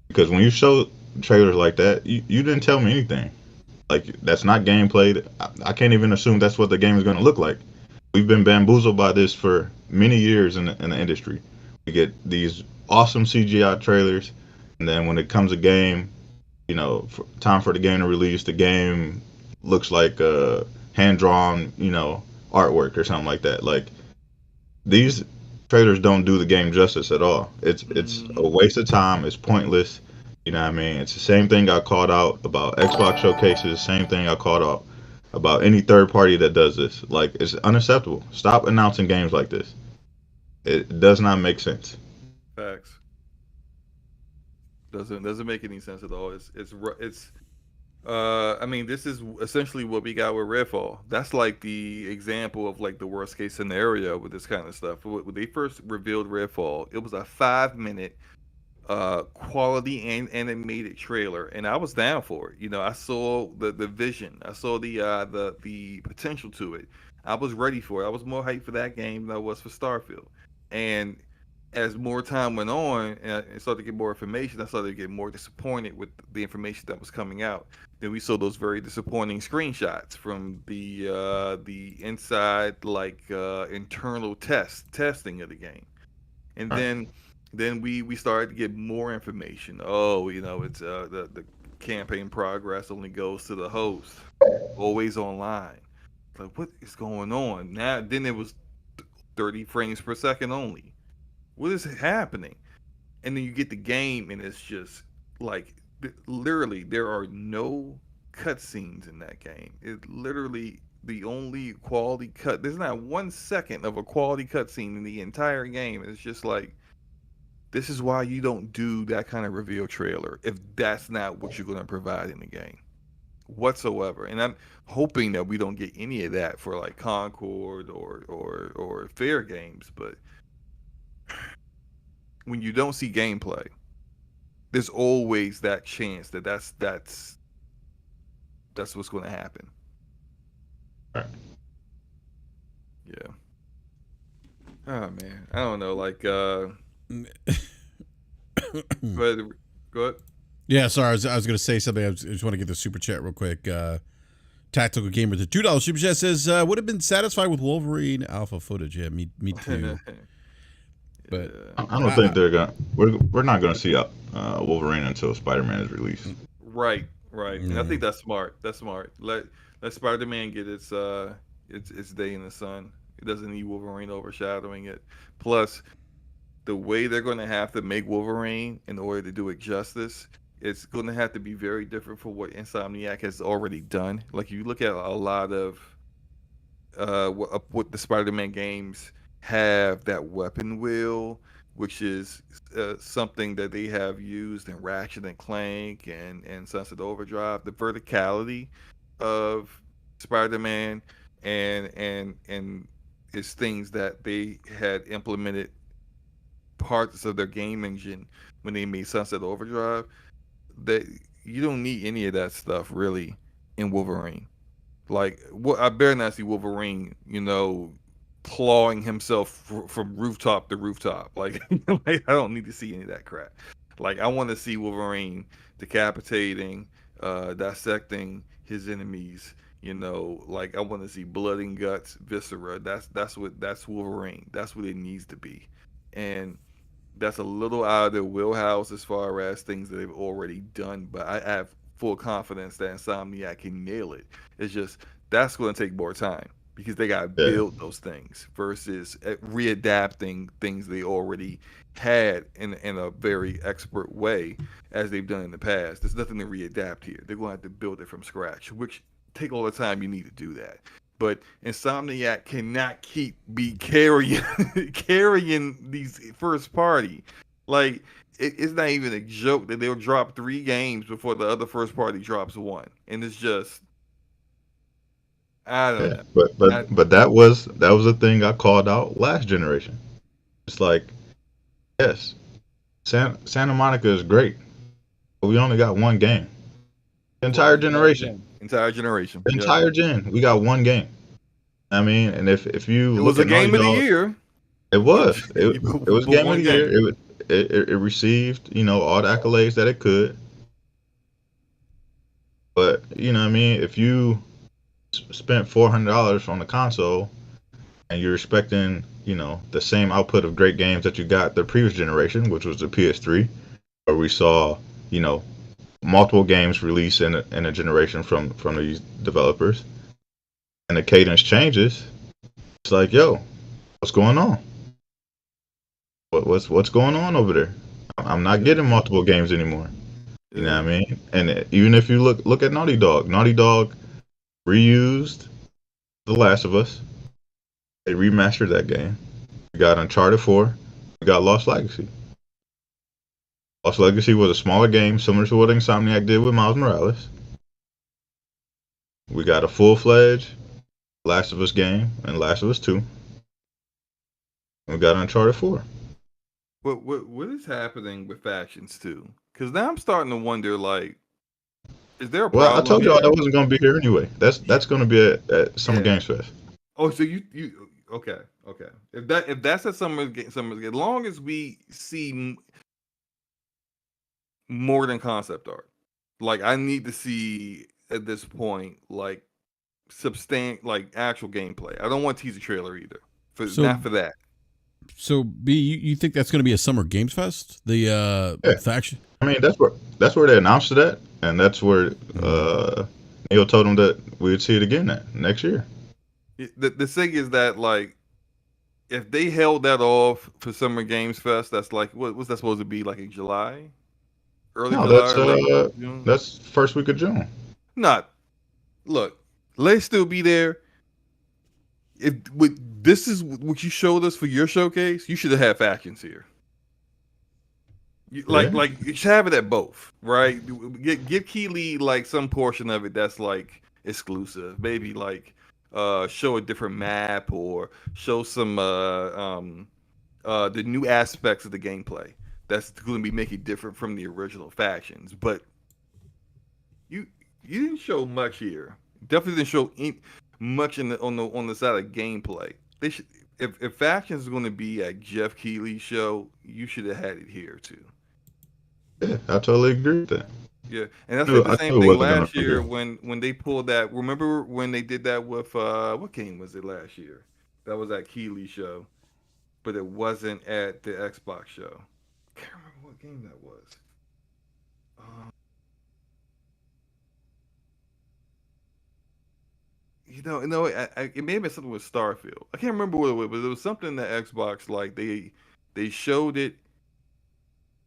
Because when you show trailers like that, you didn't tell me anything. Like, that's not gameplay. I can't even assume that's what the game is going to look like. We've been bamboozled by this for many years in the industry. We get these awesome CGI trailers, and then when it comes a game, time for the game to release, the game looks like hand drawn, artwork or something like that. Like, these trailers don't do the game justice at all. It's a waste of time. It's pointless. You know what I mean? It's the same thing I called out about Xbox showcases. Same thing I called out about any third party that does this. Like, it's unacceptable. Stop announcing games like this. It does not make sense. Facts. Doesn't make any sense at all. It's I mean, this is essentially what we got with Redfall. That's like the example of like the worst case scenario with this kind of stuff. When they first revealed Redfall, it was a 5 minute quality and animated trailer, and I was down for it. I saw the vision, I saw the potential to it. I was ready for it. I was more hyped for that game than I was for Starfield. And as more time went on and I started to get more information, I started to get more disappointed with the information that was coming out. Then we saw those very disappointing screenshots from the inside like internal testing of the game. And Right. then we started to get more information. Oh, it's the campaign progress only goes to the host, always online. Like, what is going on now? Then it was 30 frames per second only. What is happening? And then you get the game, and it's just like literally there are no cutscenes in that game. It literally the only quality cut. There's not 1 second of a quality cutscene in the entire game. It's just like this is why you don't do that kind of reveal trailer if that's not what you're going to provide in the game whatsoever. And I'm hoping that we don't get any of that for like Concord or Fair Games. But when you don't see gameplay, there's always that chance that that's what's going to happen. Right. Yeah. Oh man, I don't know. Like, but go ahead. Yeah, sorry, I was going to say something. I just want to get the super chat real quick. Tactical Gamer, the $2 super chat says, would have been satisfied with Wolverine alpha footage. Yeah, me too. But I don't think they're gonna. We're not gonna see Wolverine until Spider-Man is released. Right. And I think that's smart. That's smart. Let Spider-Man get its day in the sun. It doesn't need Wolverine overshadowing it. Plus, the way they're going to have to make Wolverine in order to do it justice, it's going to have to be very different from what Insomniac has already done. Like you look at a lot of what the Spider-Man games have, that weapon wheel, which is something that they have used in Ratchet and Clank and Sunset Overdrive. The verticality of Spider-Man and is things that they had implemented parts of their game engine when they made Sunset Overdrive. That you don't need any of that stuff really in Wolverine. Like, what I better not see Wolverine, clawing himself from rooftop to rooftop. Like, like, I don't need to see any of that crap. Like, I want to see Wolverine decapitating, dissecting his enemies. Like I want to see blood and guts, viscera. That's Wolverine. That's what it needs to be, and that's a little out of their wheelhouse as far as things that they've already done. But I have full confidence that Insomniac can nail it. It's just that's going to take more time because they got to Yeah, build those things versus readapting things they already had in a very expert way as they've done in the past. There's nothing to readapt here. They're going to have to build it from scratch, which take all the time you need to do that. But Insomniac cannot keep be carrying carrying these first party. Like it's not even a joke that they'll drop 3 games before the other first party drops one, and it's just I don't yeah. know. I, But that was a thing I called out last generation. It's like, yes, Santa Monica is great, but we only got one game. The for the entire entire generation. gen, entire generation. The Yep, entire gen. We got one game. I mean, and if you it was look a at Naughty game of the Dog, year, it but was. It was but game of one the year. game. It received, all the accolades that it could. But what I mean, if you spent $400 on the console and you're expecting, the same output of great games that you got the previous generation, which was the PS3, where we saw, you know, multiple games released in a generation from these developers, and the cadence changes. It's like, yo, what's going on? What's going on over there? I'm not Yeah, getting multiple games anymore. You know yeah. what I mean? And even if you look at Naughty Dog reused The Last of Us. They remastered that game. We got Uncharted 4. We got Lost Legacy. Lost Legacy was a smaller game, similar to what Insomniac did with Miles Morales. We got a full-fledged Last of Us game and Last of Us 2. We got Uncharted 4. What is happening with factions too? Because now I'm starting to wonder, like, is there a Well, I problem told y'all that here? wasn't going to be here anyway. That's going to be at Summer Yeah. Games Fest. Oh, so you okay, okay. If that's a summer, as long as we see more than concept art, like I need to see at this point like like actual gameplay. I don't want teaser trailer either. For So, not for that. so B, you think that's going to be a Summer Games Fest? The Yeah, faction. I mean that's where they announced it at, and that's where Neil told them that we'd see it again next year. The thing is that like if they held that off for Summer Games Fest, that's like what's that supposed to be like in July, early No, July, late June? that's first week of June. Not look. Let's still be there. If this is what you showed us for your showcase, you should have had factions here. Yeah. You should have it at both, right? Give Keeley like some portion of it that's like exclusive. Maybe like show a different map or show some the new aspects of the gameplay that's going to be making it different from the original factions. But you you didn't show much here. Definitely didn't show much on the side of gameplay. They should if factions is going to be at Jeff Keighley's show, you should have had it here too. Yeah, I totally agree with that. Yeah, and that's like the I same knew it thing wasn't gonna last be year here. when they pulled that. Remember when they did that with what game was it last year? That was at Keeley show, but it wasn't at the Xbox show. Can't remember what game that was. Uh, it may have been something with Starfield. I can't remember what it was, but it was something that Xbox like they they showed it.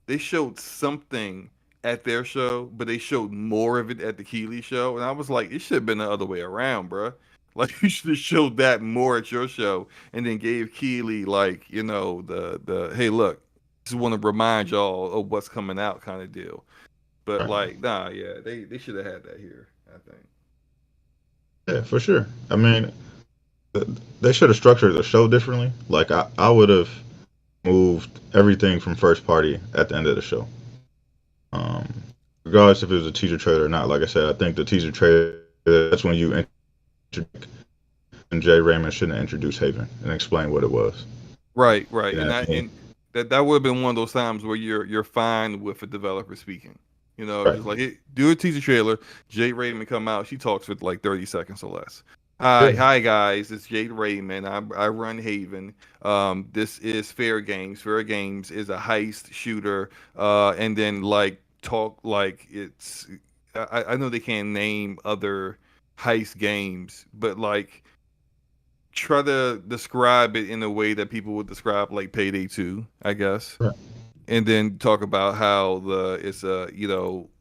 They showed something at their show, but they showed more of it at the Keeley show, and I was like, it should have been the other way around, bruh. Like you should have showed that more at your show, and then gave Keeley like the hey look, just want to remind y'all of what's coming out kind of deal. But Right. like nah, yeah, they should have had that here. I think. Yeah, for sure. I mean, they should have structured the show differently. Like I would have moved everything from first party at the end of the show. Um, Regardless if it was a teaser trailer or not. Like I said, I think the teaser trailer, that's when you introduce, and Jay Raymond shouldn't introduce Haven and explain what it was. Right, right, You know and what I mean? that would have been one of those times where you're fine with a developer speaking. Right. Just like hey, do a teaser trailer. Jade Raymond come out. She talks for like 30 seconds or less. Hi, Yeah. hi guys. It's Jade Raymond. I run Haven. This is Fair Games. Fair Games is a heist shooter. And then like talk like it's. I know they can't name other heist games, but like try to describe it in a way that people would describe like Payday 2, I guess. Right. And then talk about how it's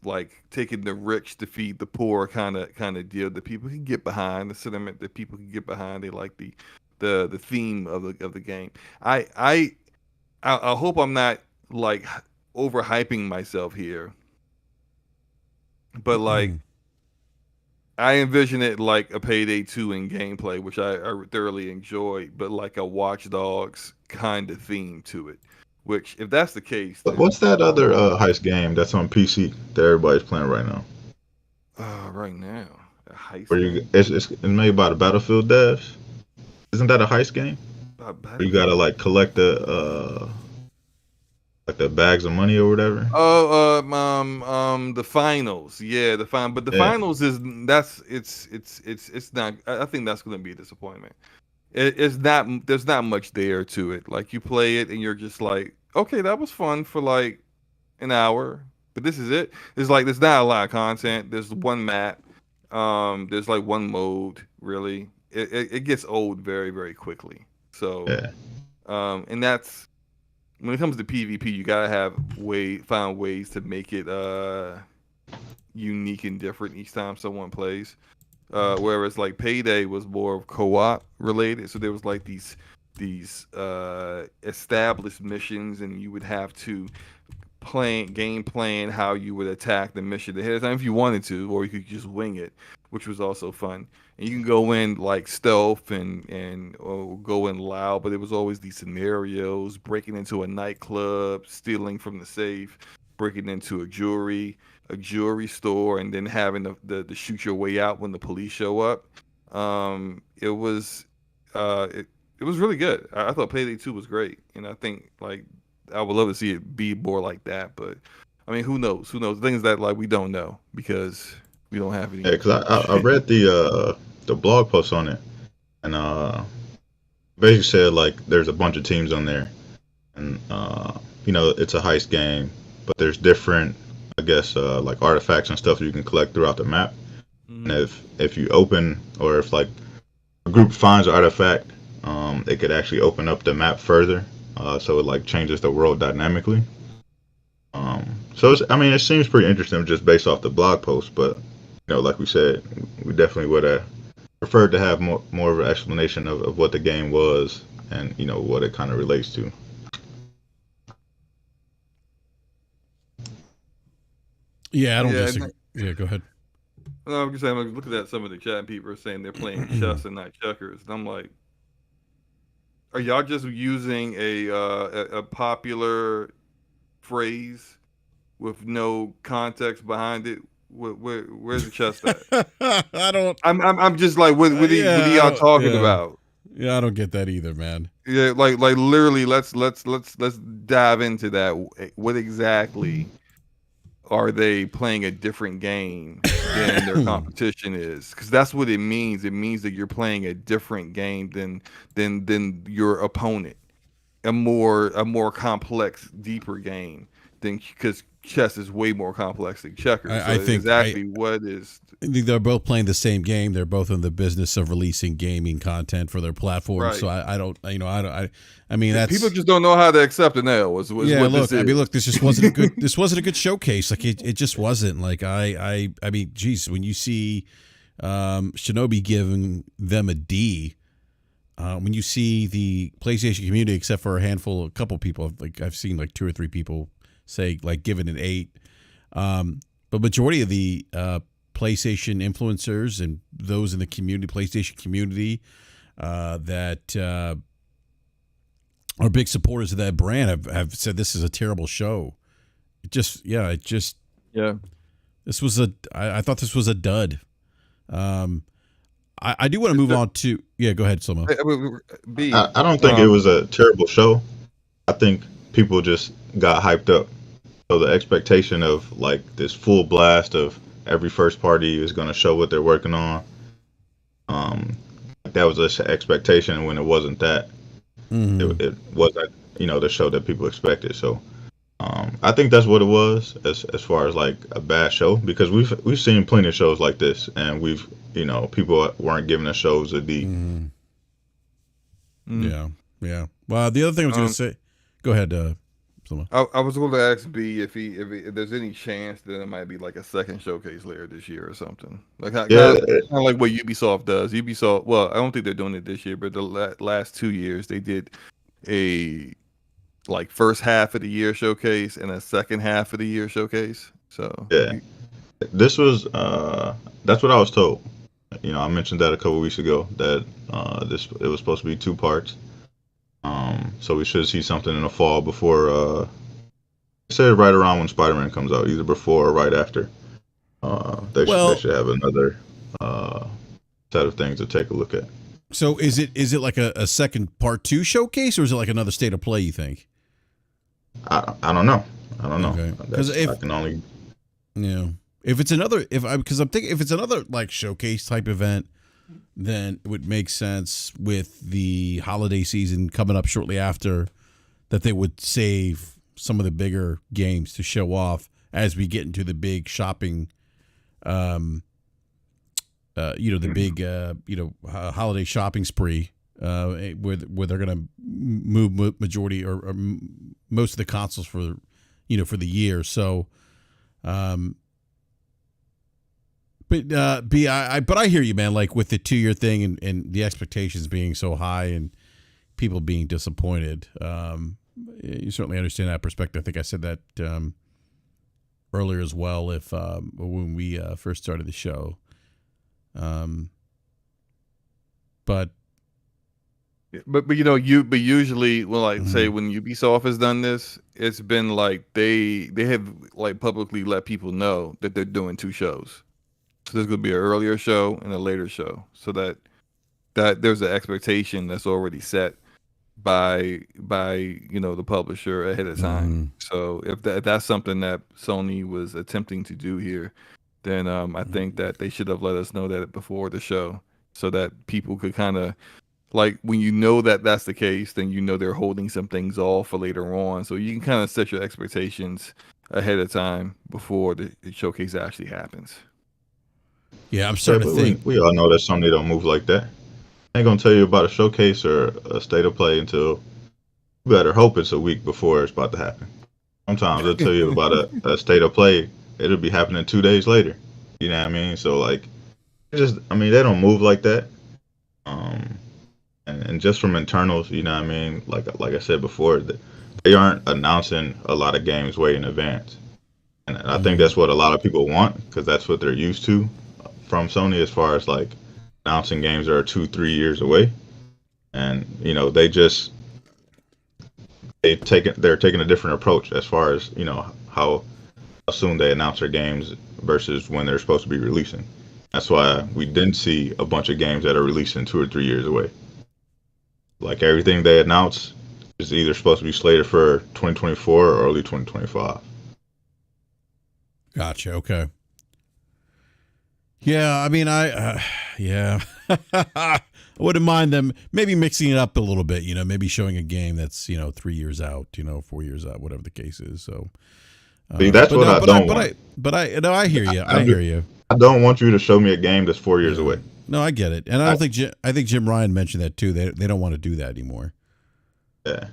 like taking the rich to feed the poor kind of deal that people can get behind, the sentiment that people can get behind. They like the theme of the game. I I I hope I'm not like overhyping myself here, but like I envision it like a Payday 2 in gameplay, which I thoroughly enjoy, but like a Watch Dogs kind of theme to it. Which, if that's the case, then What's that other heist game that's on PC that everybody's playing right now? right now a heist Where game. it's made by the Battlefield devs. Isn't that a heist game? Where you gotta like collect the like the bags of money or whatever. Oh, the finals, yeah, but the Yeah. finals is that's it's not. I think that's going to be a disappointment. It's not. There's not much there to it. Like you play it and you're just like, okay, that was fun for like an hour, but this is it. It's like there's not a lot of content. There's one map. There's like one mode. Really, it gets old very very quickly. So, Yeah. and that's when it comes to PvP, you gotta find ways to make it unique and different each time someone plays. Whereas like Payday was more of co-op related, so there was like these established missions, and you would have to game plan how you would attack the mission ahead of time if you wanted to, or you could just wing it, which was also fun. And you can go in like stealth and or go in loud, but it was always these scenarios: breaking into a nightclub, stealing from the safe, breaking into a jewelry store, and then having the shoot your way out when the police show up. It was it was really good. I thought Payday 2 was great, and I think like I would love to see it be more like that. But I mean, who knows? Who knows? Things that like we don't know because we don't have Yeah, any. because I read the blog post on it, and basically said like there's a bunch of teams on there, and it's a heist game, but there's different, I guess, like artifacts and stuff you can collect throughout the map. And Mhm. if you open, or if like a group finds an artifact, it could actually open up the map further, so it like changes the world dynamically. So I mean, it seems pretty interesting just based off the blog post, but like we said, we definitely would have preferred to have more of an explanation of what the game was and what it kind of relates to. Yeah, I don't Yeah, disagree. Yeah, go ahead. no, I'm just saying. Like, looking at some of the chat, people are saying they're playing chess and not checkers, and I'm like, are y'all just using a popular phrase with no context behind it? Where's the chess at? I don't. I'm just like, what are Yeah, I y'all don't. talking Yeah, about? yeah, I don't get that either, man. Yeah, like literally, let's dive into that. What exactly are they playing a different game than their competition is? Because that's what it means. It means that you're playing a different game than your opponent. A more complex, deeper game than because chess is way more complex than checkers. So I think exactly what is I think they're both playing the same game. They're both in the business of releasing gaming content for their platform. right? So I don't, I mean, People that's, just don't know how to accept an L. Is yeah. what Look, this is. this just wasn't a good. This wasn't a good showcase. Like it just wasn't. Like I mean, geez, when you see Shinobi giving them a D, when you see the PlayStation community, except for a couple people, like I've seen like 2 or 3 people say like give it an 8, but majority of the PlayStation influencers and those in the community, PlayStation community, that are big supporters of that brand have said this is a terrible show. Yeah. This was I thought this was a dud. I do want to move on to, yeah, go ahead, Slomo. B. I don't think it was a terrible show. I think people just got hyped up. So the expectation of like this full blast of every first party is going to show what they're working on. That was just an expectation. When it wasn't that, it wasn't the show that people expected. So I think that's what it was as far as like a bad show, because we've seen plenty of shows like this, and people weren't giving the shows a D. Yeah. Well, the other thing I was going to say, go ahead, Slomo. I was going to ask B if there's any chance that it might be like a second showcase later this year or something. Like kind of like what Ubisoft does. Ubisoft, well, I don't think they're doing it this year, but the last 2 years they did a like first half of the year showcase and a second half of the year showcase. So yeah, this was that's what I was told. I mentioned that a couple weeks ago that it was supposed to be 2 parts. So we should see something in the fall before. They said right around when Spider-Man comes out, either before or right after. They should have another set of things to take a look at. So is it like a second part 2 showcase, or is it like another state of play, you think? I don't know. Okay. Because I can only. Yeah. If it's another, because I'm thinking if it's another like showcase type event, then it would make sense with the holiday season coming up shortly after that they would save some of the bigger games to show off as we get into the big shopping, the big, holiday shopping spree, where they're going to move majority or most of the consoles for the year. So, but I hear you, man. Like with the 2-year thing and the expectations being so high and people being disappointed, you certainly understand that perspective. I think I said that earlier as well. If when we first started the show, but usually say when Ubisoft has done this, it's been like they have like publicly let people know that they're doing 2 shows. So there's going to be an earlier show and a later show, so that there's an expectation that's already set by the publisher ahead of time. So if that's something that Sony was attempting to do here, then I think that they should have let us know that before the show, so that people could kind of like, when that's the case, then they're holding some things off for later on, so you can kind of set your expectations ahead of time before the showcase actually happens. Yeah, I'm starting to think. We all know that Sony don't move like that. I ain't gonna tell you about a showcase or a state of play until you better hope it's a week before it's about to happen. Sometimes they'll tell you about a state of play, it'll be happening 2 days later. You know what I mean? So like, they don't move like that. And just from internals, you know what I mean? Like I said before, they aren't announcing a lot of games way in advance. And I think that's what a lot of people want, because that's what they're used to from Sony, as far as like announcing games that are 2-3 years away. And they're taking a different approach as far as how soon they announce their games versus when they're supposed to be releasing. That's why we didn't see a bunch of games that are releasing 2 or 3 years away. Like, everything they announce is either supposed to be slated for 2024 or early 2025. Gotcha. Okay. Yeah, I mean, I wouldn't mind them maybe mixing it up a little bit, maybe showing a game that's, 3 years out, 4 years out, whatever the case is. So, See, that's what I don't want. I hear you. I hear you. I don't want you to show me a game that's 4 years away. No, I get it, and I think Jim Ryan mentioned that too. They don't want to do that anymore. Yeah,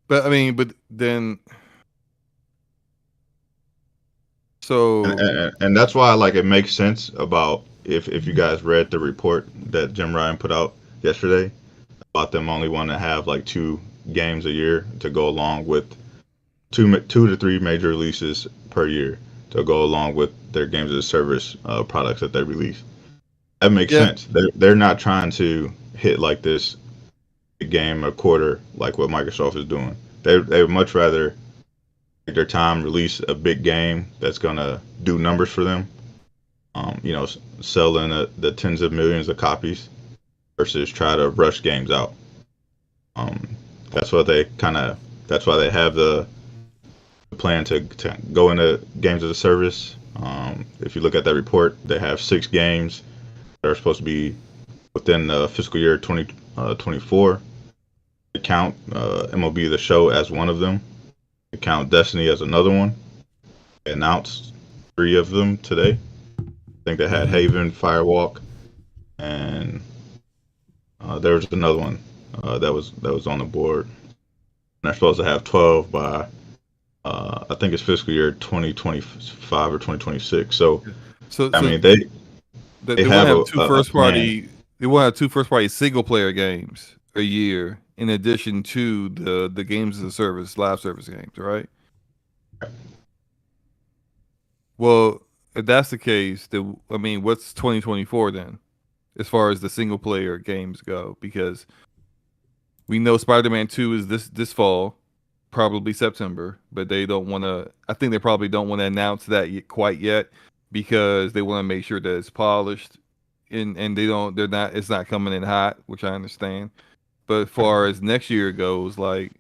but I mean, but then, so and that's why like it makes sense about if you guys read the report that Jim Ryan put out yesterday about them only want to have like 2 games a year to go along with two to 3 major releases per year to go along with their games as a service products that they release. That makes sense. They're not trying to hit like this game a quarter like what Microsoft is doing. They would much rather take their time, release a big game that's gonna do numbers for them. Selling the tens of millions of copies versus try to rush games out. That's what they that's why they have the plan to go into games as a service. If you look at that report, they have 6 games that are supposed to be within the fiscal year 2024. They count MLB The Show as one of them. They count Destiny as another one. They announced 3 of them today. I think they had Haven, Firewalk, and there was another one that was on the board. And they're supposed to have 12 by I think it's fiscal year 2025 or 2026. So I mean they have 2 first party. They will have 2 first party single player games a year in addition to the games as a service, live service games, right? Well, if that's the case, then I mean, what's 2024 then, as far as the single player games go? Because we know Spider-Man 2 is this fall, probably September, but they don't want to. I think they probably don't want to announce that quite yet because they want to make sure that it's polished, and they don't. They're not. It's not coming in hot, which I understand. But as far as next year goes, like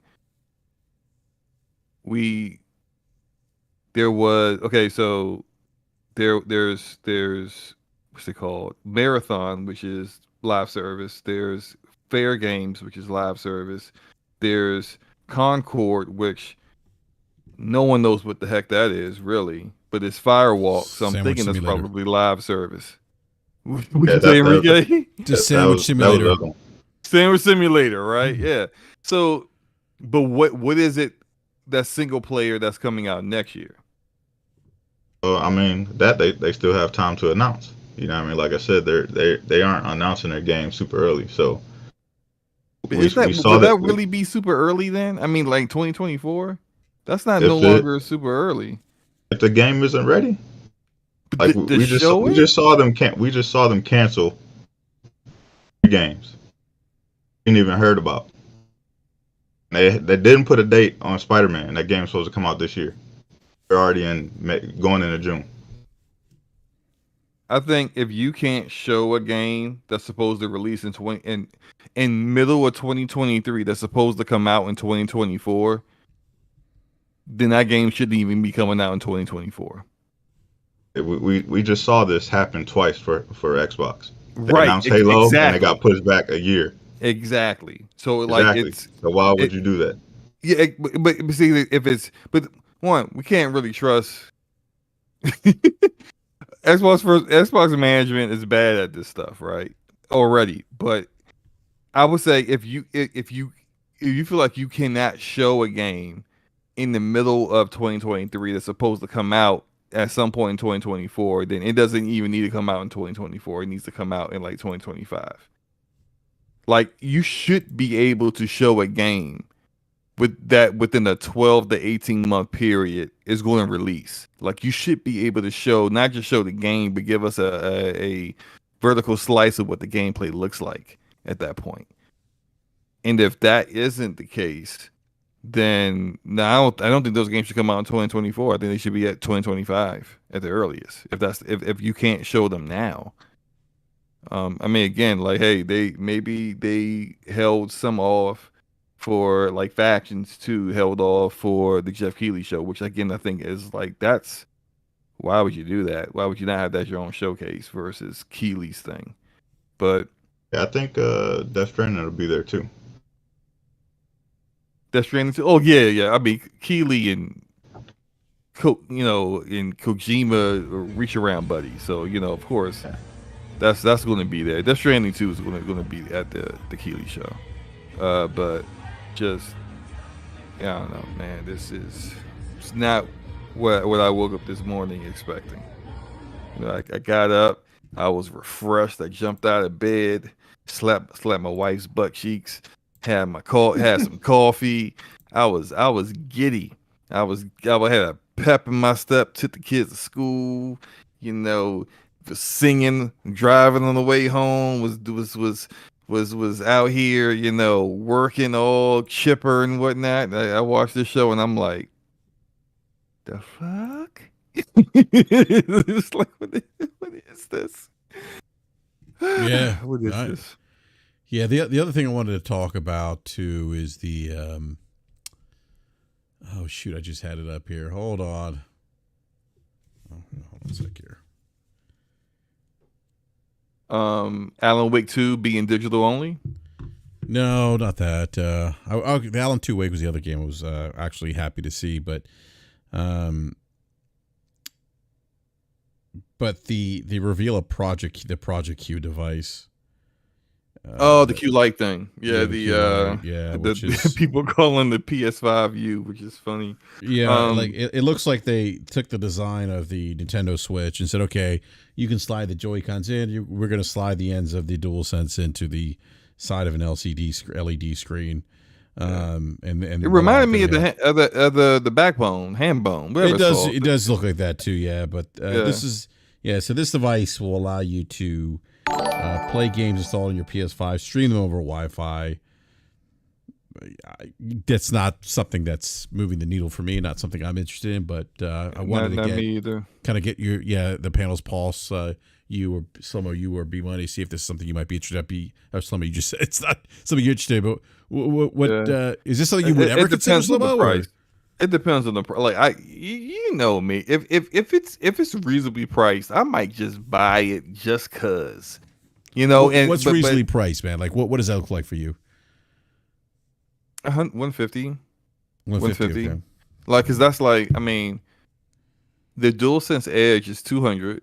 so there's what's it called? Marathon, which is live service. There's Fairgames, which is live service. There's Concord, which no one knows what the heck that is really, but it's Firewalk, so I'm thinking that's probably live service. What you say, Enrique? Just Sandwich Simulator. Sandwich Simulator, right? Yeah. So, but what is it that's single player that's coming out next year? Well, I mean that they still have time to announce. You know what I mean? Like I said, they aren't announcing their game super early. So would that really be super early then? I mean, like 2024? That's not no longer super early. If the game isn't ready, like we just saw them cancel 3 games. Didn't even heard about. They didn't put a date on Spider-Man. That game's supposed to come out this year. They're already going into June. I think if you can't show a game that's supposed to release in middle of 2023 that's supposed to come out in 2024, then that game shouldn't even be coming out in 2024. We just saw this happen twice for Xbox. They right. announced Halo and they got pushed back a year. Exactly. So so why would you do that? Yeah, but see we can't really trust Xbox management is bad at this stuff, right? Already. But I would say if you feel like you cannot show a game in the middle of 2023 that's supposed to come out at some point in 2024, then it doesn't even need to come out in 2024. It needs to come out in like 2025. Like you should be able to show a game within a 12 to 18 month period is going to release. Like you should be able to show, not just show the game, but give us a vertical slice of what the gameplay looks like at that point. And if that isn't the case, then I don't think those games should come out in 2024. I think they should be at 2025 at the earliest. If you can't show them now. I mean, again, like, hey, they held some off for like Factions 2, held off for the Jeff Keighley show, which again I think is like why would you do that? Why would you not have that as your own showcase versus Keighley's thing? But yeah, I think Death Stranding will be there too. Death Stranding 2? Oh yeah. I mean, Keighley and in Kojima reach around buddy. So of course, that's going to be there. Death Stranding 2 is going to be at the Keighley show. But just I don't know, man. It's not what I woke up this morning expecting. I got up, I was refreshed. I jumped out of bed, slapped my wife's butt cheeks, had some coffee. I was giddy. I had a pep in my step. Took the kids to school. Was singing, driving on the way home. Was out here, working all chipper and whatnot. I watched this show and I'm like, the fuck? It's like, what is this? Yeah. What is this? Yeah, the other thing I wanted to talk about too is the oh shoot, I just had it up here. Hold on. Hold on a sec here. Alan Wake 2 being digital only? No, not that. The Alan 2 Wake was the other game I was actually happy to see, but the reveal of the Project Q device. The Q Lite thing. Yeah, the people calling the PS5U, which is funny. Yeah, like it looks like they took the design of the Nintendo Switch and said, okay, you can slide the Joy-Cons in. We're going to slide the ends of the DualSense into the side of an LED screen. And it reminded me of the backbone, hand bone. It does look like that too, yeah. But so this device will allow you to play games installed on your PS5, stream them over Wi-Fi. That's not something that's moving the needle for me. Not something I'm interested in. But I wanted to get the panel's pulse. You or Slomo, you or B Money, see if this is something you might be interested in. Slomo, you just said it's not something you're interested in. But what is this something you would ever consider, Slomo? It depends on the price. Like you know me. If it's reasonably priced, I might just buy it just cause. What's reasonably priced, man? Like what does that look like for you? 150. 150. Okay. Like, cause that's like, I mean, the DualSense Edge is 200.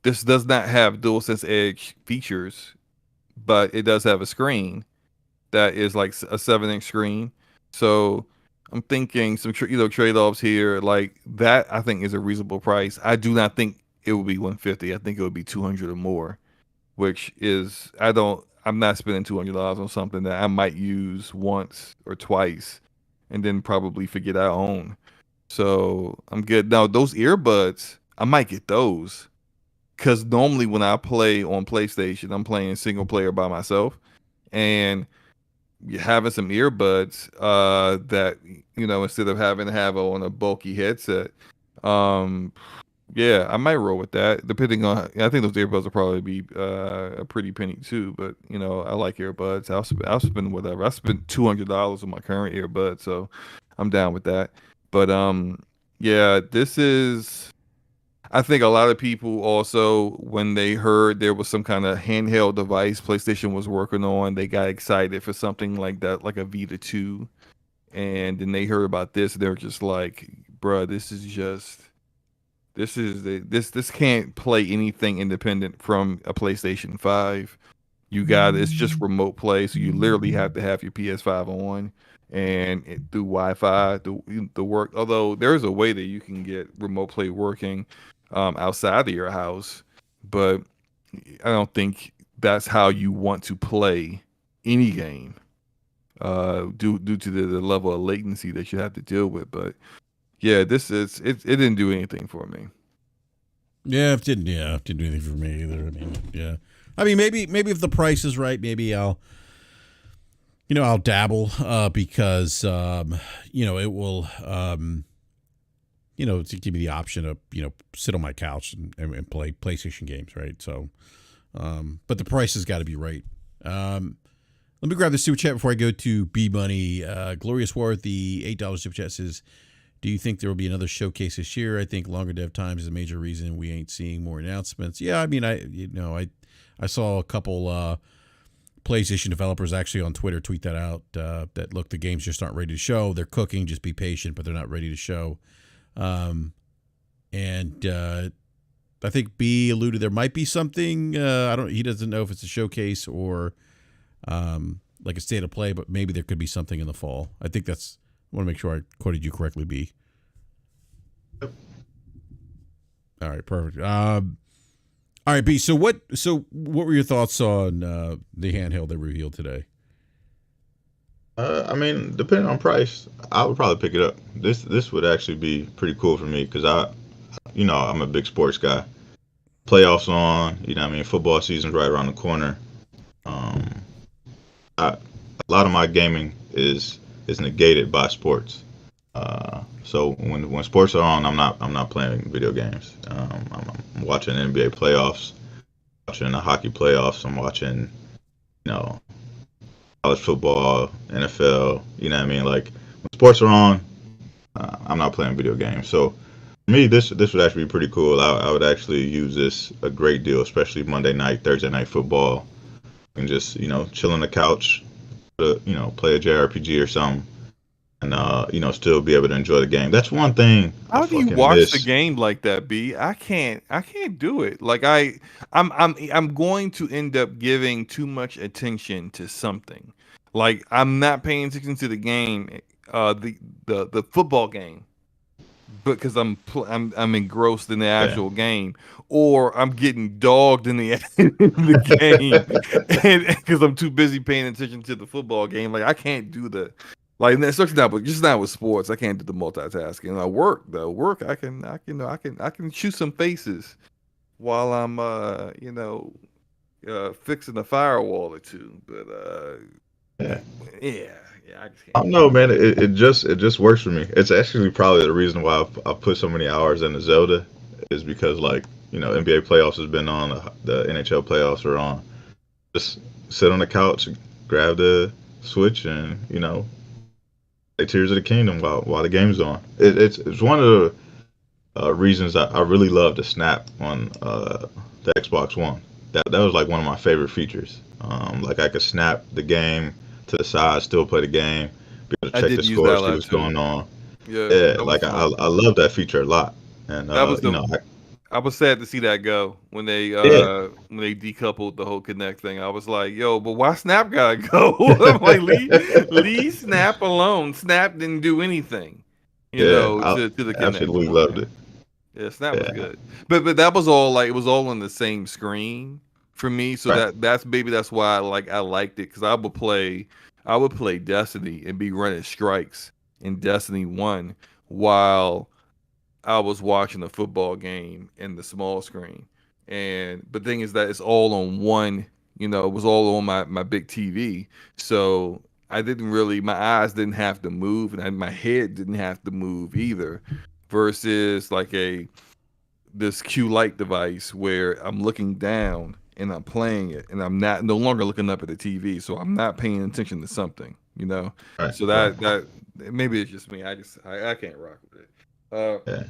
This does not have DualSense Edge features, but it does have a screen that is like a 7-inch screen. So I'm thinking some trade-offs here. Like that, I think is a reasonable price. I do not think it would be 150. I think it would be 200 or more, which is I'm not spending $200 on something that I might use once or twice, and then probably forget I own. So I'm good. Now those earbuds, I might get those. Because normally when I play on PlayStation, I'm playing single player by myself, and having some earbuds that instead of having to have on a bulky headset, I might roll with that. Depending on, I think those earbuds will probably be a pretty penny too. But I like earbuds. I'll spend whatever. I spent $200 on my current earbuds, so I'm down with that. But this is. I think a lot of people also, when they heard there was some kind of handheld device PlayStation was working on, they got excited for something like that, like a Vita 2. And then they heard about this, they're just like, bruh, this can't play anything independent from a PlayStation 5. It's just remote play, so you literally have to have your PS5 on and through Wi-Fi, the work. Although there's a way that you can get remote play working outside of your house, but I don't think that's how you want to play any game due to the level of latency that you have to deal with. But it didn't do anything for me. It didn't do anything for me either. I mean maybe if the price is right, maybe I'll dabble because it will to give me the option of, sit on my couch and play PlayStation games, right? So, but the price has got to be right. Let me grab the super chat before I go to B Money. Glorious War, the $8 super chat says, do you think there will be another showcase this year? I think longer dev times is a major reason we ain't seeing more announcements. Yeah, I mean, I saw a couple PlayStation developers actually on Twitter tweet that out, that look, the games just aren't ready to show. They're cooking, just be patient, but they're not ready to show. And I think B alluded there might be something. He doesn't know if it's a showcase or like a state of play, but maybe there could be something in the fall. I think I want to make sure I quoted you correctly, B. Yep. All right, perfect. All right, B. So what were your thoughts on the handheld they revealed today? I mean, depending on price, I would probably pick it up. This would actually be pretty cool for me because I'm a big sports guy. Playoffs on, I mean, football season's right around the corner. A lot of my gaming is negated by sports. So when sports are on, I'm not playing video games. I'm watching NBA playoffs, watching the hockey playoffs. I'm watching, college football, NFL. You know what I mean? Like when sports are on, I'm not playing video games. So for me, this would actually be pretty cool. I would actually use this a great deal, especially Monday night, Thursday night football. And just chill on the couch, play a JRPG or something, and still be able to enjoy the game. That's one thing I How do you fucking watch miss. the game like that, B? I can't do it. Like I'm going to end up giving too much attention to something. Like I'm not paying attention to the game, the football game, because I'm engrossed in the Yeah, actual game, or I'm getting dogged in the in the game, and because I'm too busy paying attention to the football game. Like I can't do the like, especially not, but just not with sports. I can't do the multitasking. I work. I can shoot some faces while I'm fixing a firewall or two. But yeah. yeah, I just I can't don't do know, it. man. It just works for me. It's actually probably the reason why I put so many hours into Zelda is because like NBA playoffs has been on, the NHL playoffs are on. Just sit on the couch, grab the Switch, and play Tears of the Kingdom while the game's on. It's one of the reasons I really love the snap on the Xbox One. That was like one of my favorite features. Like I could snap the game to the side, still play the game, be able to I check the did use that score, a see lot what's too. going on. Yeah, Yeah, that was like I fun. I love that feature a lot. And That was the I was sad to see that go yeah, when they decoupled the whole Connect thing. I was like, yo, but why Snap gotta go? I'm like, leave Snap alone. Snap didn't do anything, yeah, I to the Connect. absolutely Come on, loved it. man. Yeah, Snap was Yeah, good. But that was all like it was all on the same screen for me. So right. that's why I liked it, because I would play Destiny and be running strikes in Destiny 1 while I was watching a football game in the small screen. And the thing is that it's all on one, it was all on my big TV. So I didn't really, my eyes didn't have to move, and my head didn't have to move either. Versus like this Q Light device where I'm looking down and I'm playing it, and I'm not no longer looking up at the TV, so I'm not paying attention to something. Right, So right. that maybe it's just me. I can't rock with it. Yeah. Yeah,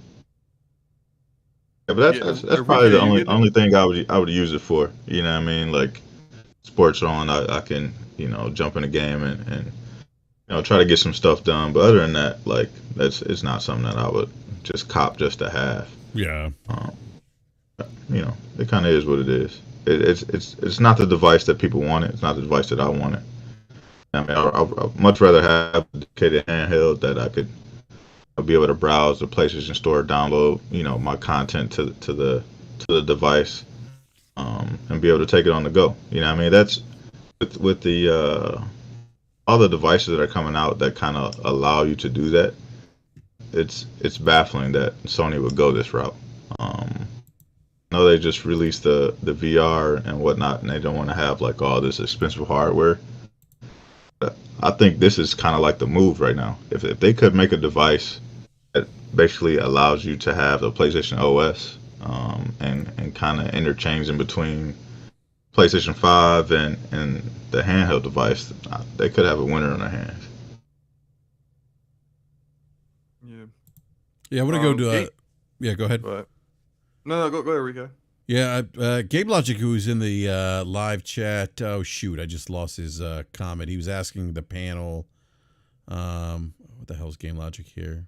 but that's Yeah, that's probably Enrique, the you only getting it? only thing I would use it for. You know what I mean? Like sports are on, I can, jump in the game and try to get some stuff done. But other than that, like it's not something that I would just cop just to have. Yeah. Um, it kind of is what it is. It's not the device that people want it. It's not the device that I want it. I mean, I'd much rather have a dedicated handheld that I could be able to browse the PlayStation Store, download, my content to the device, and be able to take it on the go. You know what I mean? That's with the all the devices that are coming out that kind of allow you to do that. It's baffling that Sony would go this route. I know they just released the VR and whatnot, and they don't want to have like all this expensive hardware. But I think this is kind of like the move right now. If they could make a device that basically allows you to have the PlayStation OS, and kind of interchange in between PlayStation 5 and the handheld device, they could have a winner on their hands. Yeah. Yeah, I want to go to Gabe, yeah, go ahead. but no, go ahead, Rico. Yeah, Gabe Logic, who's in the live chat. Oh shoot, I just lost his comment. He was asking the panel, what the hell's Game Logic here?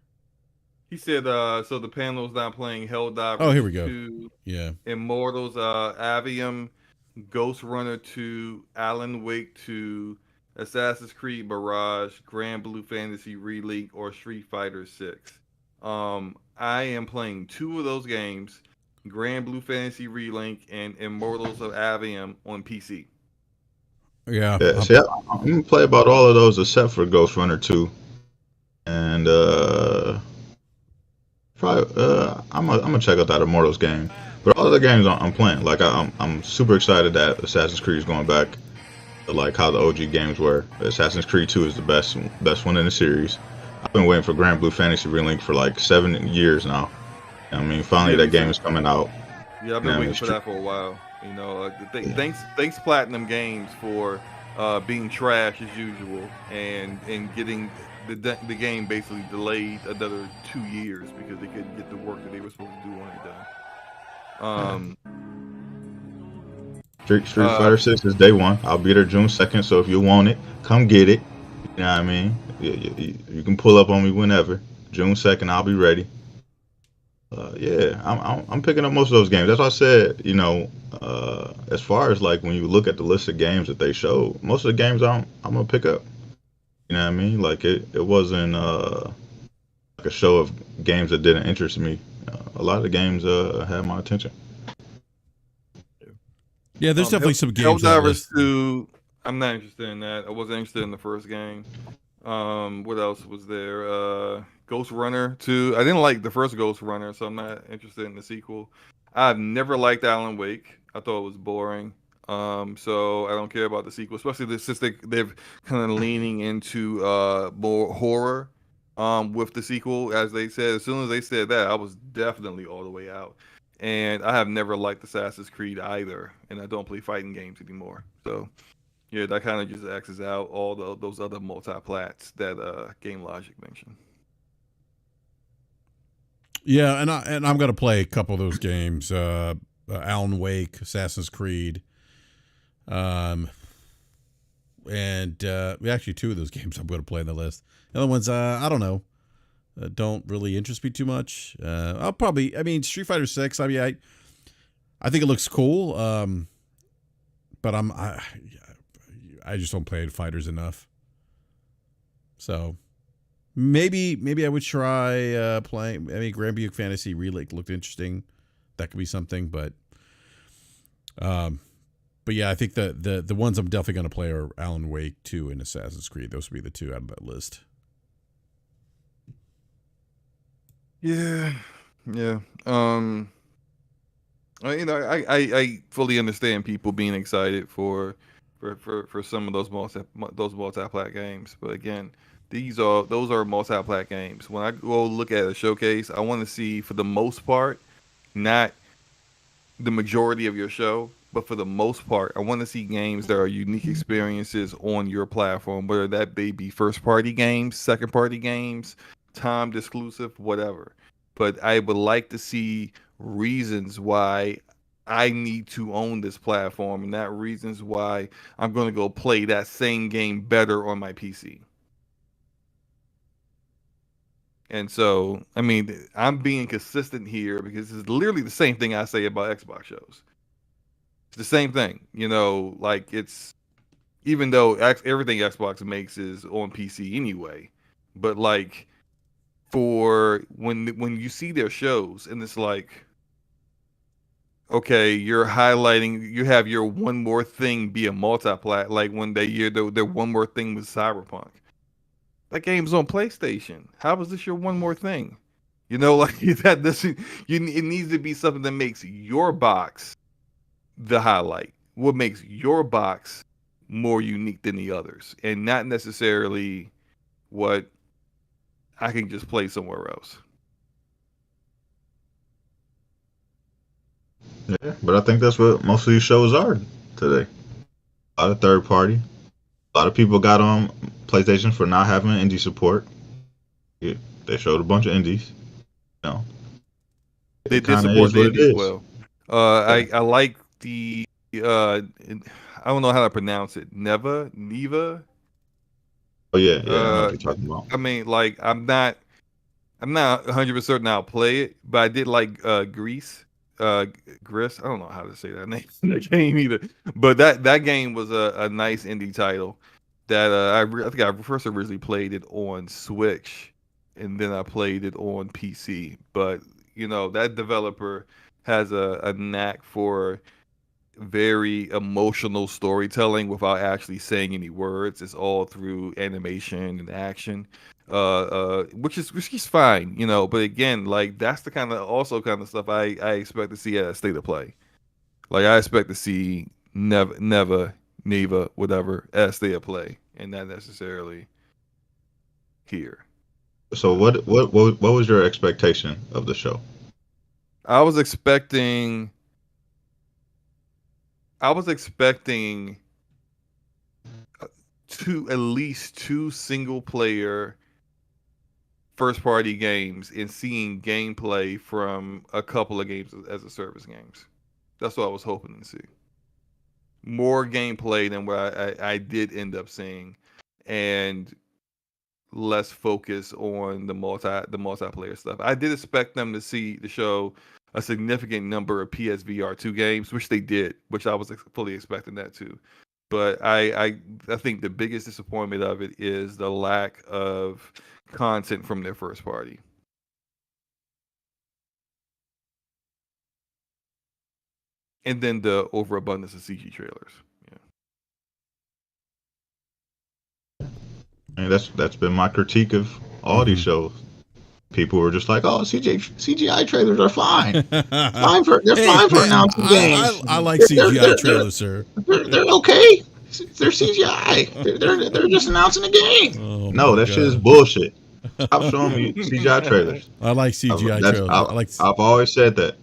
He said, so the panel's not playing Oh, Helldivers here we go. 2, Yeah. Immortals, Avium, Ghost Runner 2, Alan Wake 2, Assassin's Creed Mirage, Grand Blue Fantasy Relink, or Street Fighter 6. I am playing 2 of those games, Grand Blue Fantasy Relink and Immortals of Avium on PC. Yeah. Yeah, see, I'm gonna play about all of those except for Ghost Runner 2, and probably I'm gonna check out that Immortals game. But all the games I'm playing, like I'm super excited that Assassin's Creed is going back to like how the OG games were. Assassin's Creed 2 is the best one in the series. I've been waiting for Grand Blue Fantasy Relink for like 7 years now. I mean, finally Yeah, that game is coming out. yeah, I've been waiting for that for a while. You know, thanks Platinum Games for being trash as usual and getting the game basically delayed another 2 years because they couldn't get the work that they were supposed to do on it done. Street Fighter 6 is day one. I'll be there June 2nd, so if you want it, come get it. You know what I mean? You can pull up on me whenever. June 2nd, I'll be ready. Yeah, I'm picking up most of those games. That's why I said, you know, as far as like when you look at the list of games that they show, most of the games I'm gonna pick up. You know what I mean? Like it wasn't like a show of games that didn't interest me. A lot of the games had my attention. Yeah, there's definitely some games on that Helldivers list. 2, I'm not interested in that. I wasn't interested in the first game. What else was there? Ghost Runner 2. I didn't like the first Ghost Runner, so I'm not interested in the sequel. I've never liked Alan Wake. I thought it was boring. So I don't care about the sequel, especially since they've kind of leaning into more horror with the sequel, as they said. As soon as they said that, I was definitely all the way out. And I have never liked Assassin's Creed either, and I don't play fighting games anymore. So yeah, that kind of just X's out all those other multi-plats that Game Logic mentioned. Yeah, and I'm gonna play a couple of those games. Alan Wake, Assassin's Creed, and actually 2 of those games I'm gonna play on the list. The other ones, I don't know, don't really interest me too much. I'll probably, I mean, Street Fighter 6. I mean, I think it looks cool. But I just don't play fighters enough. So maybe I would try playing. I mean, Grand Blue Fantasy Relink looked interesting. That could be something, but yeah, I think the ones I'm definitely going to play are Alan Wake 2 and Assassin's Creed. Those would be the 2 out of that list. Yeah, yeah. You know, I fully understand people being excited for some of those multi-plat games, but again, those are multi-plat games. When I go look at a showcase, I want to see, for the most part, not the majority of your show, but for the most part, I want to see games that are unique experiences on your platform, whether that be first-party games, second-party games, timed exclusive, whatever. But I would like to see reasons why I need to own this platform, and not reasons why I'm going to go play that same game better on my PC. And so, I mean, I'm being consistent here because it's literally the same thing I say about Xbox shows. It's the same thing, you know, like it's, even though everything Xbox makes is on PC anyway, but like for when you see their shows and it's like, okay, you're highlighting, you have your one more thing be a multiplat, like when their one more thing was Cyberpunk. That game's on PlayStation. How is this your one more thing? You know, like that doesn't. It needs to be something that makes your box the highlight. What makes your box more unique than the others, and not necessarily what I can just play somewhere else. Yeah, but I think that's what most of these shows are today. A lot of third party. A lot of people got on PlayStation for not having indie support. Yeah, they showed a bunch of indies. You know, They it did kind of support is the what it indies is. well. Yeah. I like the I don't know how to pronounce it. Neva. Oh yeah, yeah, I know what Uh, you're talking about. I mean, like I'm not I'm not 100% certain I'll play it, but I did like uh Gris. I don't know how to say that name. That game either. But that game was a nice indie title that I think I first originally played it on Switch, and then I played it on PC. But that developer has a knack for very emotional storytelling without actually saying any words. It's all through animation and action, which is fine, But again, like that's the kind of stuff I expect to see at a state of play. Like I expect to see never, whatever at a state of play, and not necessarily here. So what was your expectation of the show? I was expecting. I was expecting at least two single player first party games and seeing gameplay from a couple of games as a service games. That's what I was hoping to see. More gameplay than what I did end up seeing, and less focus on the multiplayer stuff. I did expect them to show a significant number of PSVR2 games, which they did, which I was fully expecting that too. But I think the biggest disappointment of it is the lack of content from their first party. And then the overabundance of CG trailers. Yeah. And that's been my critique of all these Mhm. shows. People were just like, "Oh, CGI trailers are fine. They're Hey fine for man, announcing games. I like They're they're CGI they're they're, trailers, sir. they're okay. They're CGI. They're just announcing a game. Oh No, my that shit is god. bullshit. Stop showing me CGI trailers. I like CGI trailers. I like. I've always said that.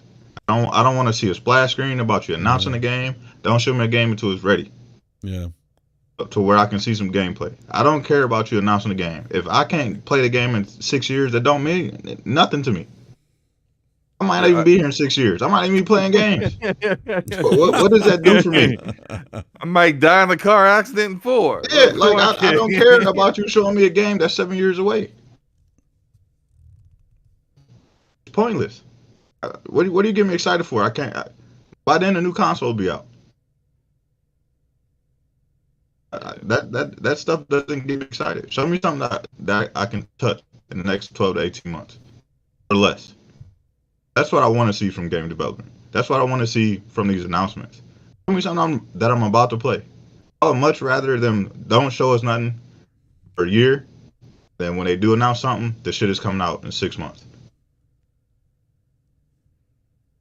I don't want to see a splash screen about you announcing Yeah, a game. Don't show me a game until it's ready yeah. to where I can see some gameplay. I don't care about you announcing the game. If I can't play the game in 6 years, that don't mean nothing to me. I might not even Yeah. be here in 6 years. I might even be playing games. What does that do for me? I might die in a car accident in four. Yeah, Oh, like I okay. don't care about you showing me a game that's 7 years away. It's pointless. What do you get me excited for? I can't. By then, the new console will be out. That stuff doesn't get me excited. Show me something that I can touch in the next 12 to 18 months or less. That's what I want to see from game development. That's what I want to see from these announcements. Show me something that I'm about to play. I would much rather them don't show us nothing for a year than when they do announce something, the shit is coming out in 6 months.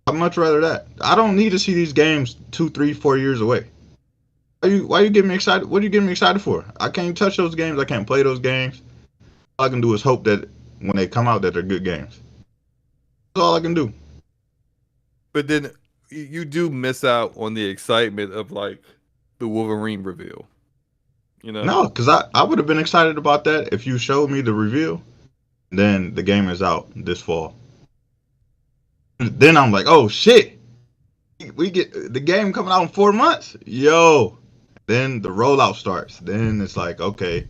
I'd much rather that. I don't need to see these games 2, 3, 4 years away. Why you getting me excited? What are you getting me excited for? I can't touch those games. I can't play those games. All I can do is hope that when they come out that they're good games. That's all I can do. But then you do miss out on the excitement of like the Wolverine reveal. No, because I would have been excited about that if you showed me the reveal. Then the game is out this fall. Then I'm like, oh shit, we get the game coming out in 4 months. Yo, then the rollout starts. Then it's like, okay,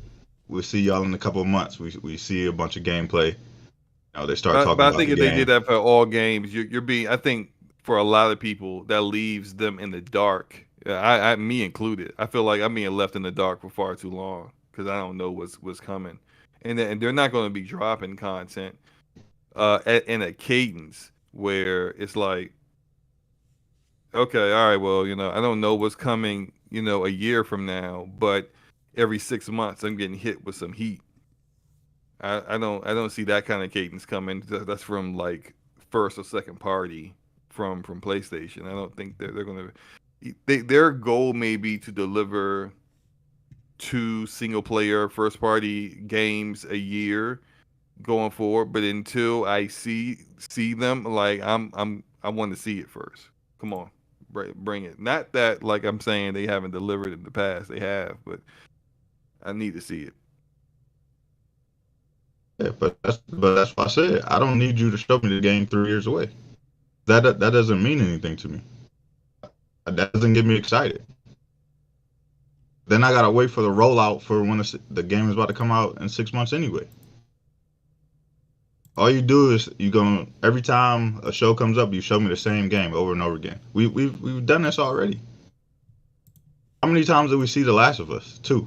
we'll see y'all in a couple of months. We see a bunch of gameplay. They start talking But I about think the if they did game. that for all games, you're being. I think for a lot of people that leaves them in the dark. Me included. I feel like I'm being left in the dark for far too long because I don't know what's coming, and they're not going to be dropping content in a cadence where it's like, okay, all right, well, I don't know what's coming, a year from now, but every 6 months I'm getting hit with some heat. I don't see that kind of cadence coming. That's from like first or second party from PlayStation. I don't think they're gonna. Their goal may be to deliver two single player first party games a year going forward. But until I see them, like I want to see it first. Come on, bring it. Not that like I'm saying they haven't delivered in the past. They have, but I need to see it. Yeah, but that's why I said I don't need you to show me the game 3 years away. That doesn't mean anything to me. That doesn't get me excited. Then I gotta wait for the rollout for when the game is about to come out in 6 months anyway. All you do is every time a show comes up, you show me the same game over and over again. We've done this already. How many times did we see The Last of Us? 2.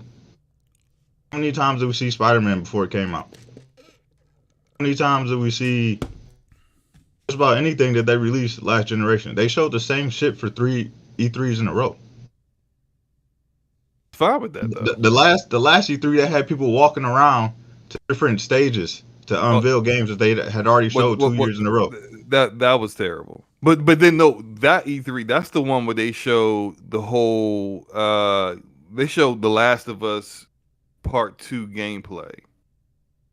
How many times did we see Spider-Man before it came out? How many times did we see just about anything that they released last generation? They showed the same shit for 3 E3s in a row. Fine with that though. The last E3 that had people walking around to different stages to Oh, unveil games that they had already showed two what years in a row. that was terrible. But then no, that E3, that's the one where they showed the whole they showed The Last of Us Part 2 gameplay.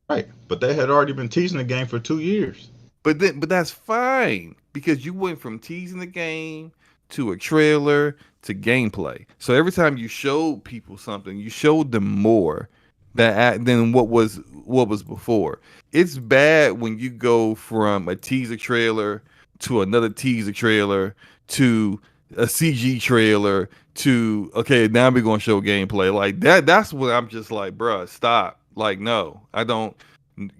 Right, but they had already been teasing the game for 2 years. But that's fine because you went from teasing the game to a trailer to gameplay. So every time you showed people something, you showed them more than what was before. It's bad when you go from a teaser trailer to another teaser trailer to a CG trailer to okay, now we're gonna show gameplay like that. That's what I'm just like, bruh, stop. Like, no, I don't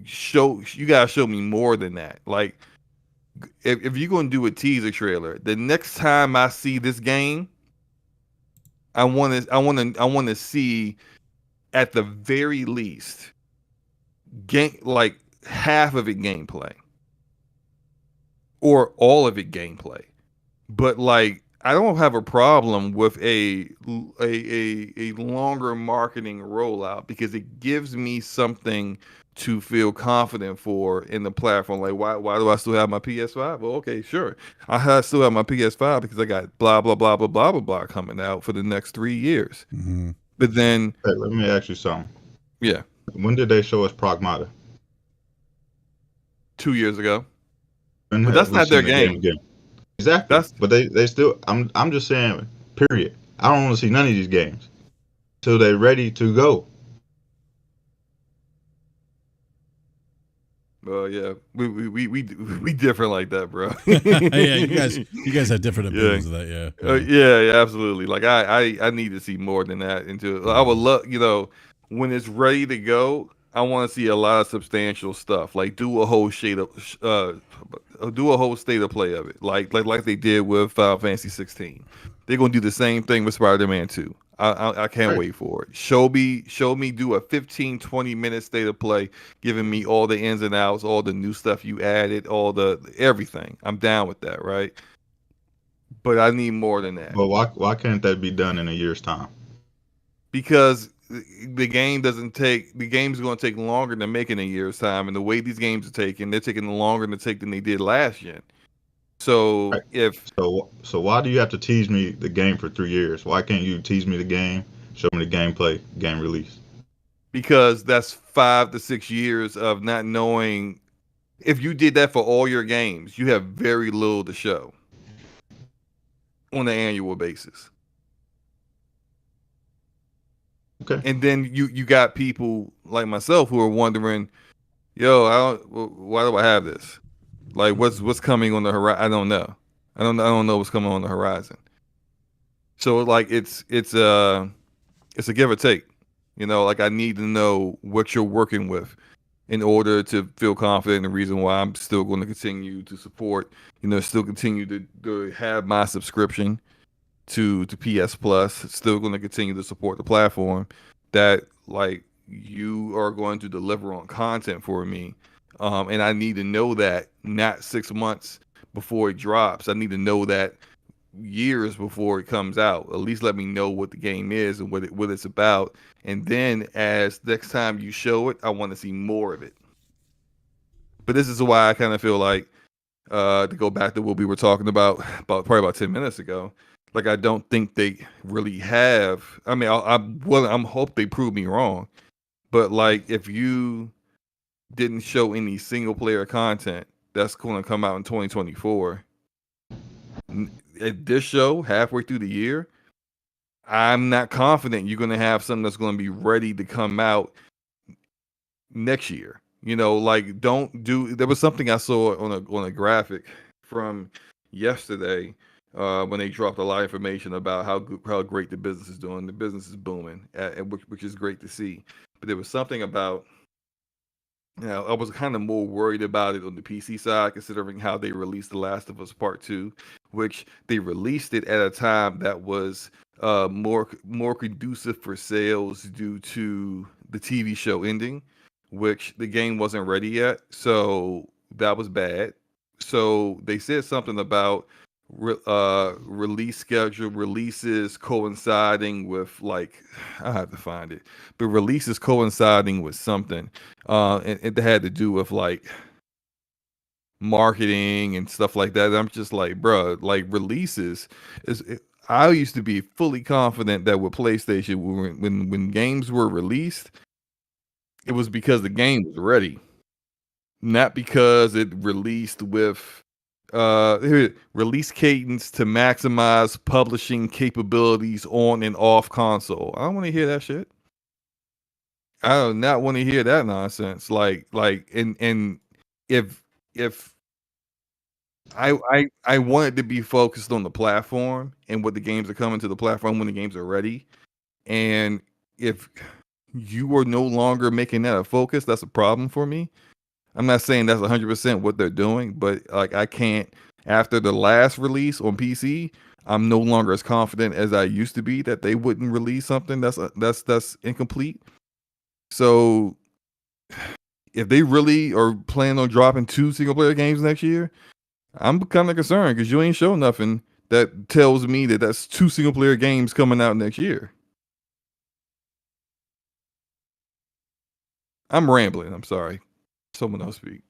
show. You gotta show me more than that. Like, if you're gonna do a teaser trailer, the next time I see this game, I want to see at the very least game like half of it gameplay or all of it gameplay. But like I don't have a problem with a longer marketing rollout because it gives me something to feel confident for in the platform. Like why do I still have my PS5? Well, okay, sure. Still have my PS5 because I got blah blah blah blah blah blah blah coming out for the next 3 years. Mm-hmm. But then Hey, let me ask you something. yeah, When did they show us Pragmata? 2 years ago. When But have that's we not their seen the game game. again? Exactly. That's But they still. I'm just saying. Period. I don't want to see none of these games till they're ready to go. yeah, we different like that, bro. Yeah, you guys have different Yeah. opinions of that. Yeah. Yeah, absolutely. Like I need to see more than that into I would love, when it's ready to go, I want to see a lot of substantial stuff. Like do a whole state of play of it. Like they did with Final Fantasy 16. They're gonna do the same thing with Spider-Man 2. I can't Right. wait for it. Show me do a 15-20 minute state of play, giving me all the ins and outs, all the new stuff you added, all the everything. I'm down with that, right? But I need more than that. But why can't that be done in a year's time? Because the game's going to take longer to make in a year's time, and the way these games are taking, they're taking longer to take than they did last gen. So Right. So why do you have to tease me the game for 3 years? Why can't you tease me the game, show me the gameplay, game release? because that's 5 to 6 years of not knowing. If you did that for all your games, you have very little to show on an annual basis. Okay. And then you got people like myself who are wondering, yo, why do I have this? Like what's coming on the horizon? I don't know. I don't know what's coming on the horizon. So like it's a give or take. Like I need to know what you're working with in order to feel confident. The reason why I'm still going to continue to support, still continue to have my subscription to PS Plus. Still going to continue to support the platform that like you are going to deliver on content for me. And I need to know that not 6 months before it drops. I need to know that years before it comes out. At least let me know what the game is and what it's about. And then as next time you show it, I want to see more of it. But this is why I kind of feel like to go back to what we were talking about probably about 10 minutes ago. Like I don't think they really have. I mean, I'm hope they prove me wrong. But like if you didn't show any single player content that's going to come out in 2024 at this show halfway through the year, I'm not confident you're going to have something that's going to be ready to come out next year. Like don't do. There was something I saw on a graphic from yesterday when they dropped a lot of information about how great the business is doing. The business is booming, which is great to see. But there was something about Now, I was kind of more worried about it on the PC side, considering how they released The Last of Us Part Two, which they released it at a time that was more conducive for sales due to the TV show ending, which the game wasn't ready yet, so that was bad. So they said something about release schedule, releases coinciding with like I have to find it, but releases coinciding with something, and it had to do with like marketing and stuff like that. I'm just like, bruh, like releases I used to be fully confident that with PlayStation, when games were released, it was because the game was ready, not because it released with release cadence to maximize publishing capabilities on and off console. I don't want to hear that shit. I do not want to hear that nonsense. And if I want it to be focused on the platform and what the games are coming to the platform when the games are ready. And if you are no longer making that a focus, that's a problem for me. I'm not saying that's 100% what they're doing, but like I can't. After the last release on PC, I'm no longer as confident as I used to be that they wouldn't release something that's incomplete. So if they really are planning on dropping 2 single player games next year, I'm kind of concerned because you ain't show nothing that tells me that that's 2 single player games coming out next year. I'm rambling. I'm sorry. Someone else speak.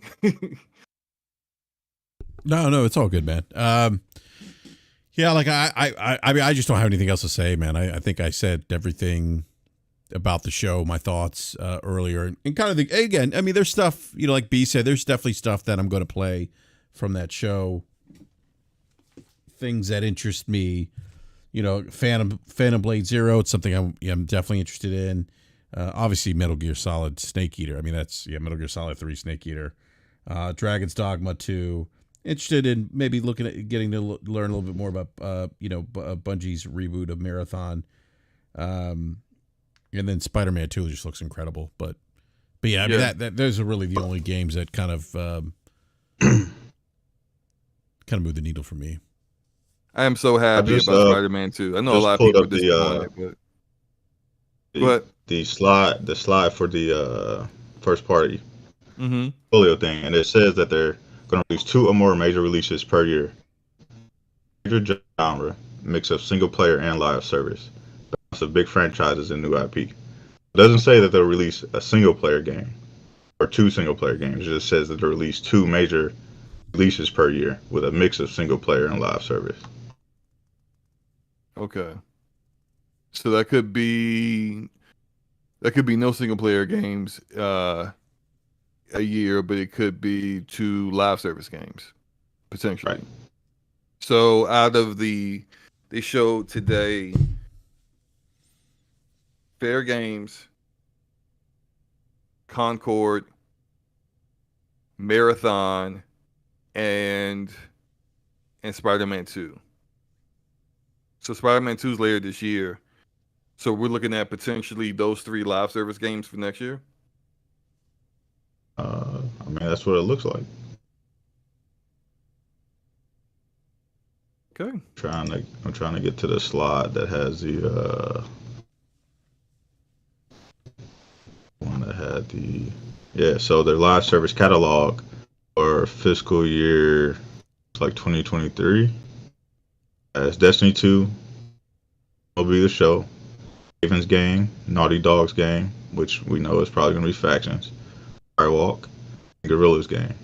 No, it's all good, man. Yeah, like I mean, I just don't have anything else to say, man. I think I said everything about the show, my thoughts earlier, and kind of again. I mean, there's stuff, like B said, there's definitely stuff that I'm going to play from that show. Things that interest me, Phantom Blade Zero. It's something I'm definitely interested in. Obviously, Metal Gear Solid Snake Eater. I mean, that's Metal Gear Solid 3 Snake Eater. Dragon's Dogma 2. Interested in maybe looking at getting to learn a little bit more about Bungie's reboot of Marathon, and then Spider-Man 2 just looks incredible. But yeah, I mean that those are really the only games that kind of move the needle for me. I am so happy about Spider-Man 2. I know a lot of people are disappointed, but the slide for the first party portfolio thing, and it says that they're going to release 2 or more major releases per year. Major genre, mix of single player and live service. Balance of big franchises and new IP. It doesn't say that they'll release a single player game or 2 single player games. It just says that they'll release 2 major releases per year with a mix of single player and live service. Okay. So that could be no single player games a year, but it could be 2 live service games potentially. Right. So out of they showed today Fairgames, Concord, Marathon, and Spider-Man 2. So Spider-Man 2 is later this year. So we're looking at potentially those 3 live service games for next year. I mean, that's what it looks like. Okay. I'm trying to get to the slide that has the one that had the so their live service catalog for fiscal year like 2023 as Destiny 2 will be the show, Raven's game, Naughty Dog's game, which we know is probably going to be Factions, Firewalk, and Guerrilla's game.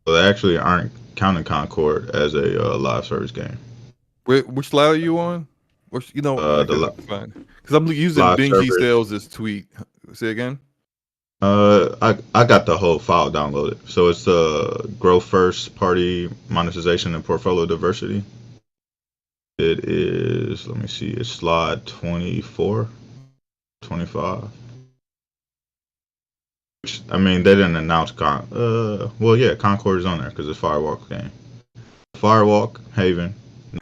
So they actually aren't counting Concord as a live service game. Which slide are you on? Which because I'm using Benji Sales' tweet. Say again. I got the whole file downloaded. So it's the Grow First Party Monetization and Portfolio Diversity. It is, let me see, it's slide 24, 25. Which, I mean, they didn't announce Concord is on there because it's Firewalk game. Firewalk, Haven,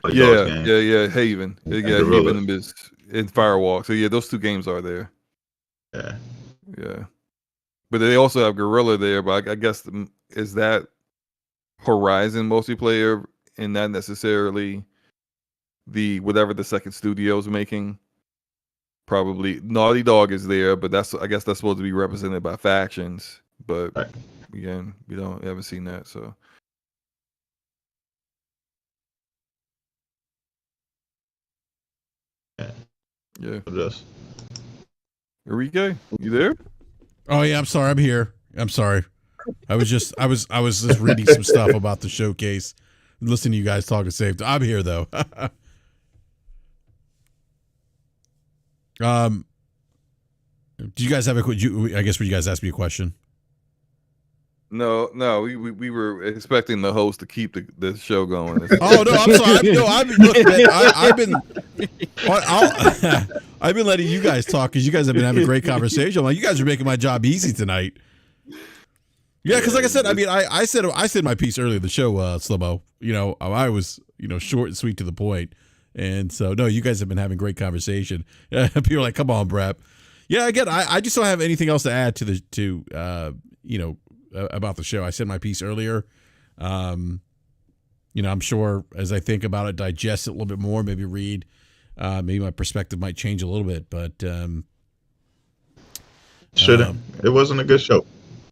Naughty Dog's game. Yeah, Haven. Haven and Firewalk. So yeah, those 2 games are there. Yeah. Yeah. but they also have Gorilla there. But I guess is that Horizon multiplayer and not necessarily the whatever the second studio's making. Probably Naughty Dog is there, but I guess that's supposed to be represented by factions. But Right. again, we haven't seen that. So yeah, Just Enrique, you there? Oh yeah, I'm sorry. I'm here. I'm sorry. I was just reading some stuff about the showcase, listening to you guys talk at same time. I'm here though. Do you guys have I guess you guys asked me a question? No, we were expecting the host to keep the show going. Oh no, I'm sorry. I've been letting you guys talk because you guys have been having a great conversation. I'm like, you guys are making my job easy tonight. Yeah, because like I said, I mean, I said my piece earlier in the show, Slomo. I was short and sweet to the point, and so no, you guys have been having great conversation. People are like, come on, Brap. Yeah, again, I just don't have anything else to add about the show. I said my piece earlier. I'm sure as I think about it, digest it a little bit more, maybe read, maybe my perspective might change a little bit, but shouldn't. It wasn't a good show.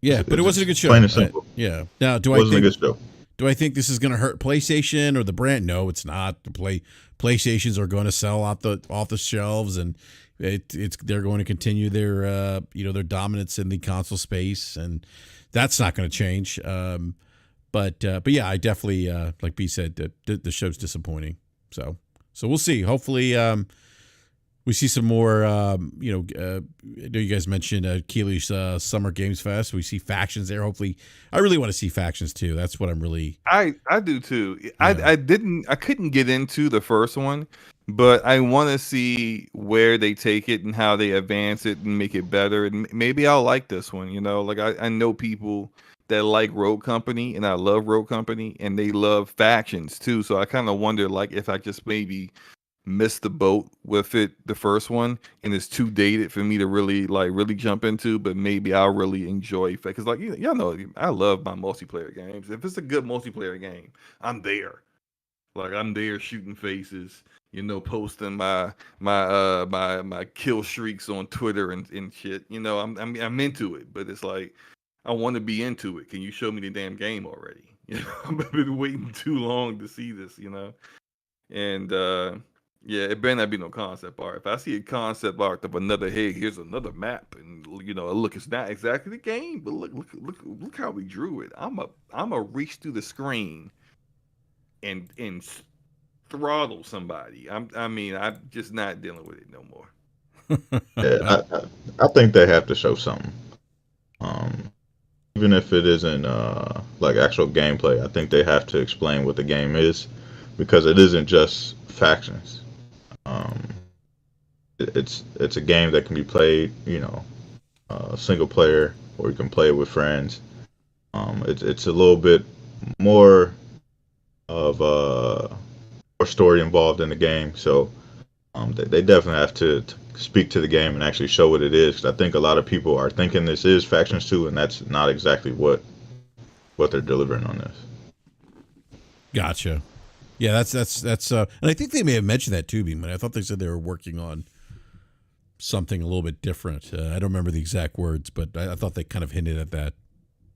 Yeah, but it wasn't a good show. Plain and simple. Yeah. Now, It wasn't a good show. do I think this is going to hurt PlayStation or the brand? No, it's not. PlayStations are going to sell off the shelves, and they're going to continue their their dominance in the console space, and that's not going to change. But yeah, I definitely like B said, the show's disappointing. So we'll see. Hopefully, we see some more. I know you guys mentioned Keeley's Summer Games Fest. We see factions there. Hopefully, I really want to see factions too. That's what I'm really. I do too. Yeah. I couldn't get into the first one, but I want to see where they take it and how they advance it and make it better. And maybe I'll like this one. Like I know people that like Rogue Company, and I love Rogue Company, and they love factions too. So I kind of wonder, like, if I just maybe missed the boat with it the first one and it's too dated for me to really jump into, but maybe I'll really enjoy it because y'all know I love my multiplayer games. If it's a good multiplayer game, I'm there. Like I'm there shooting faces, posting my kill streaks on Twitter and shit. I'm into it, but it's like I want to be into it. Can you show me the damn game already? I've been waiting too long to see this, and yeah, it better not be no concept art. If I see a concept art of another, hey, here's another map, and look, it's not exactly the game, but look how we drew it. I'm a reach through the screen and throttle somebody. I'm just not dealing with it no more. Yeah, I think they have to show something. Even if it isn't like actual gameplay, I think they have to explain what the game is, because it isn't just factions. It's a game that can be played, single player, or you can play it with friends. It's a little bit more of more story involved in the game, so they definitely have to speak to the game and actually show what it is. 'Cause I think a lot of people are thinking this is Factions 2, and that's not exactly what they're delivering on this. Gotcha. Yeah, that's and I think they may have mentioned that too, Beam. I thought they said they were working on something a little bit different. I don't remember the exact words, but I thought they kind of hinted at that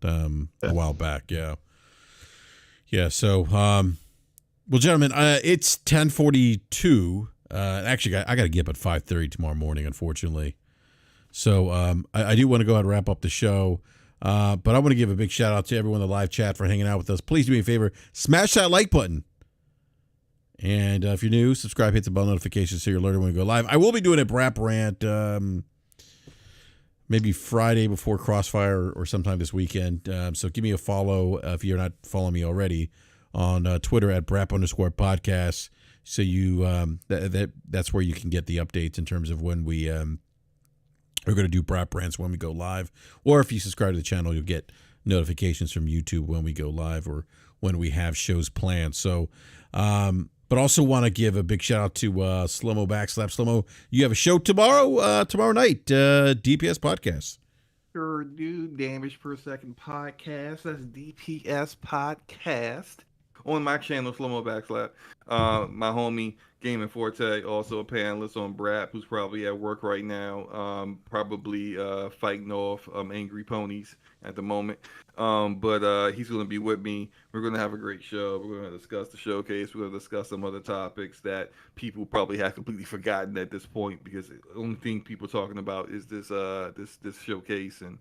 a while back. Yeah. So, well, gentlemen, it's 10:42. Actually, I got to get up at 5:30 tomorrow morning, unfortunately. So I do want to go ahead and wrap up the show. But I want to give a big shout out to everyone in the live chat for hanging out with us. Please do me a favor, smash that like button. And if you're new, subscribe, hit the bell notifications so you're alerted when we go live. I will be doing a BRAP rant maybe Friday before Crossfire or sometime this weekend. So give me a follow if you're not following me already on Twitter at BRAP_podcast. So you that's where you can get the updates in terms of when we are going to do BRAP rants when we go live. Or if you subscribe to the channel, you'll get notifications from YouTube when we go live or when we have shows planned. So but also want to give a big shout out to Slomo Backslap. Slomo, you have a show tomorrow night, DPS podcast. sure do. Damage Per Second Podcast. That's DPS Podcast. On my channel, Slow Mo Backslap. My homie Gaming Forte, also a panelist on BRAP, who's probably at work right now, probably fighting off angry ponies at the moment. But he's going to be with me. We're going to have a great show. We're going to discuss the showcase. We're going to discuss some other topics that people probably have completely forgotten at this point, because the only thing people talking about is this showcase. And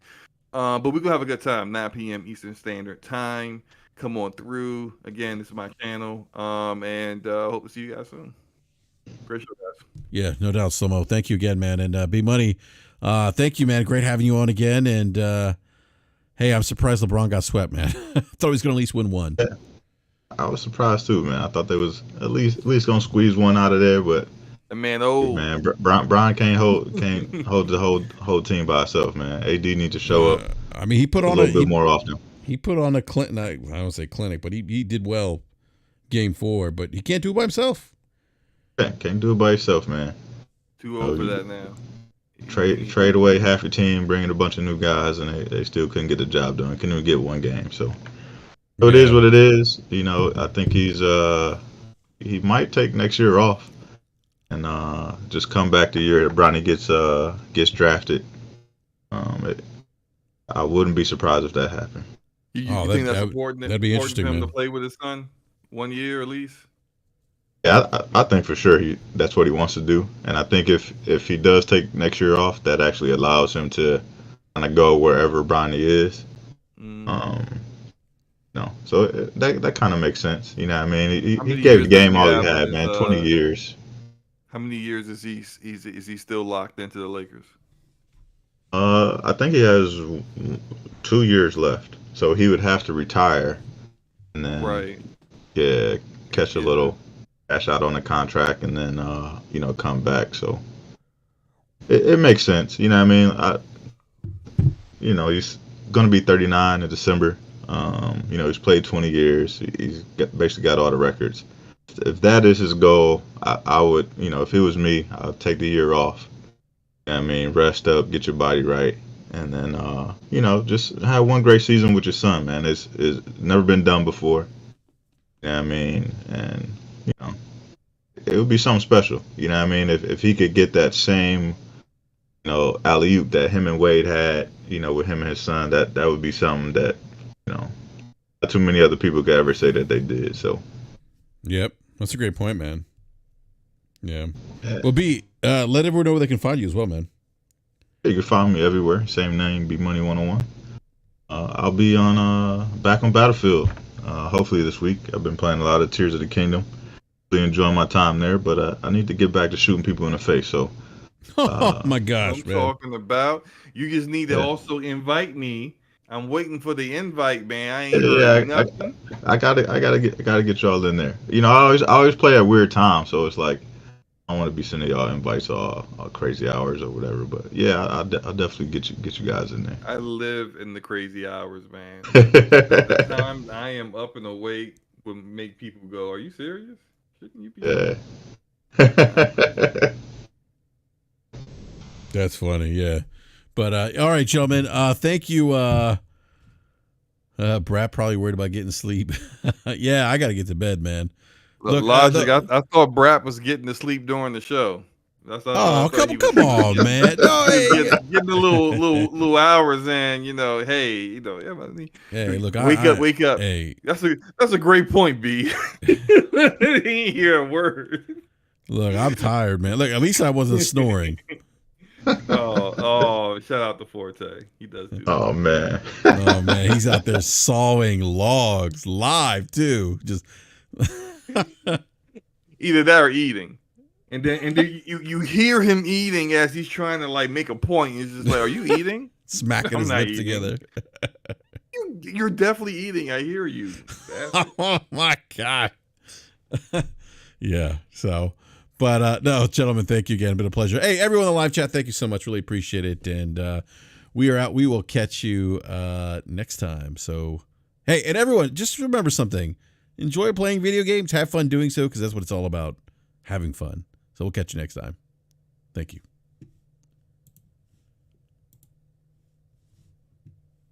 but we're gonna have a good time. 9 p.m. Eastern Standard Time. Come on through. Again, this is my channel. And hope to see you guys soon. Great show, guys. Yeah, no doubt, Slomo. Thank you again, man. And B Money, thank you, man. Great having you on again. And hey, I'm surprised LeBron got swept, man. I thought he was gonna at least win one. Yeah, I was surprised too, man. I thought they was at least gonna squeeze one out of there, but Man, Brian can't hold the whole team by himself, man. AD needs to show up. I mean, he put on a little bit more often. He put on a Clinton. I don't say clinic, but he did well, Game 4. But he can't do it by himself. Yeah, can't do it by yourself, man. Too old for that now. Trade away half your team, bring in a bunch of new guys, and they still couldn't get the job done. Couldn't even get one game. So it is what it is. You know, I think he might take next year off and just come back the year that Bronny gets drafted. I wouldn't be surprised if that happened. You think that's important? That'd be interesting, for him man. to play with his son 1 year at least. Yeah, I think for sure that's what he wants to do, and I think if he does take next year off, that actually allows him to kind of go wherever Bronny is. No, so that kind of makes sense. You know what I mean? He gave the game all he had, man. 20 years. How many years is he still locked into the Lakers? I think he has 2 years left, so he would have to retire, and then catch a little cash out on the contract, and then come back. So it makes sense. You know what I mean? He's gonna be 39 in December. He's played 20 years. He's basically got all the records. If that is his goal, I would, if it was me, I'd take the year off. I mean, rest up, get your body right, and then just have one great season with your son, man. It's never been done before. You know what I mean? And it would be something special. You know what I mean? If he could get that same, alley-oop that him and Wade had, with him and his son, that would be something that, not too many other people could ever say that they did. So. Yep, that's a great point, man. Yeah. Well, B, let everyone know where they can find you as well, man. You can find me everywhere. Same name, B Money 101. I'll be on back on Battlefield. Hopefully this week. I've been playing a lot of Tears of the Kingdom. Really enjoying my time there, but I need to get back to shooting people in the face. So. Oh my gosh, I'm man! Talking about you just need to also invite me. I'm waiting for the invite, man. I ain't heard nothing. I gotta get y'all in there. I always play at weird times, so it's like I don't want to be sending y'all invites all crazy hours or whatever. But yeah, I'll definitely get you guys in there. I live in the crazy hours, man. The time I am up and awake will make people go, "Are you serious? Shouldn't you be?" Yeah. That's funny, yeah. But all right, gentlemen. Thank you. Brad probably worried about getting sleep. Yeah, I got to get to bed, man. Look, Logic, I thought Brad was getting to sleep during the show. Come on, man. No, hey, getting a little hours in. Hey, Hey, look, wake up. Hey, that's a great point, B. He ain't hear a word. Look, I'm tired, man. Look, at least I wasn't snoring. Oh, shout out to Forte. He does do that. Oh man, he's out there sawing logs live too. Just either that or eating, and then you hear him eating as he's trying to make a point. He's just like, "Are you eating?" Smacking his lips together. You're definitely eating. I hear you. Oh my god. Yeah. So. But no, gentlemen, thank you again. It's been a pleasure. Hey, everyone in the live chat, thank you so much. Really appreciate it. And we are out. We will catch you next time. So, hey, and everyone, just remember something. Enjoy playing video games. Have fun doing so, because that's what it's all about, having fun. So we'll catch you next time. Thank you.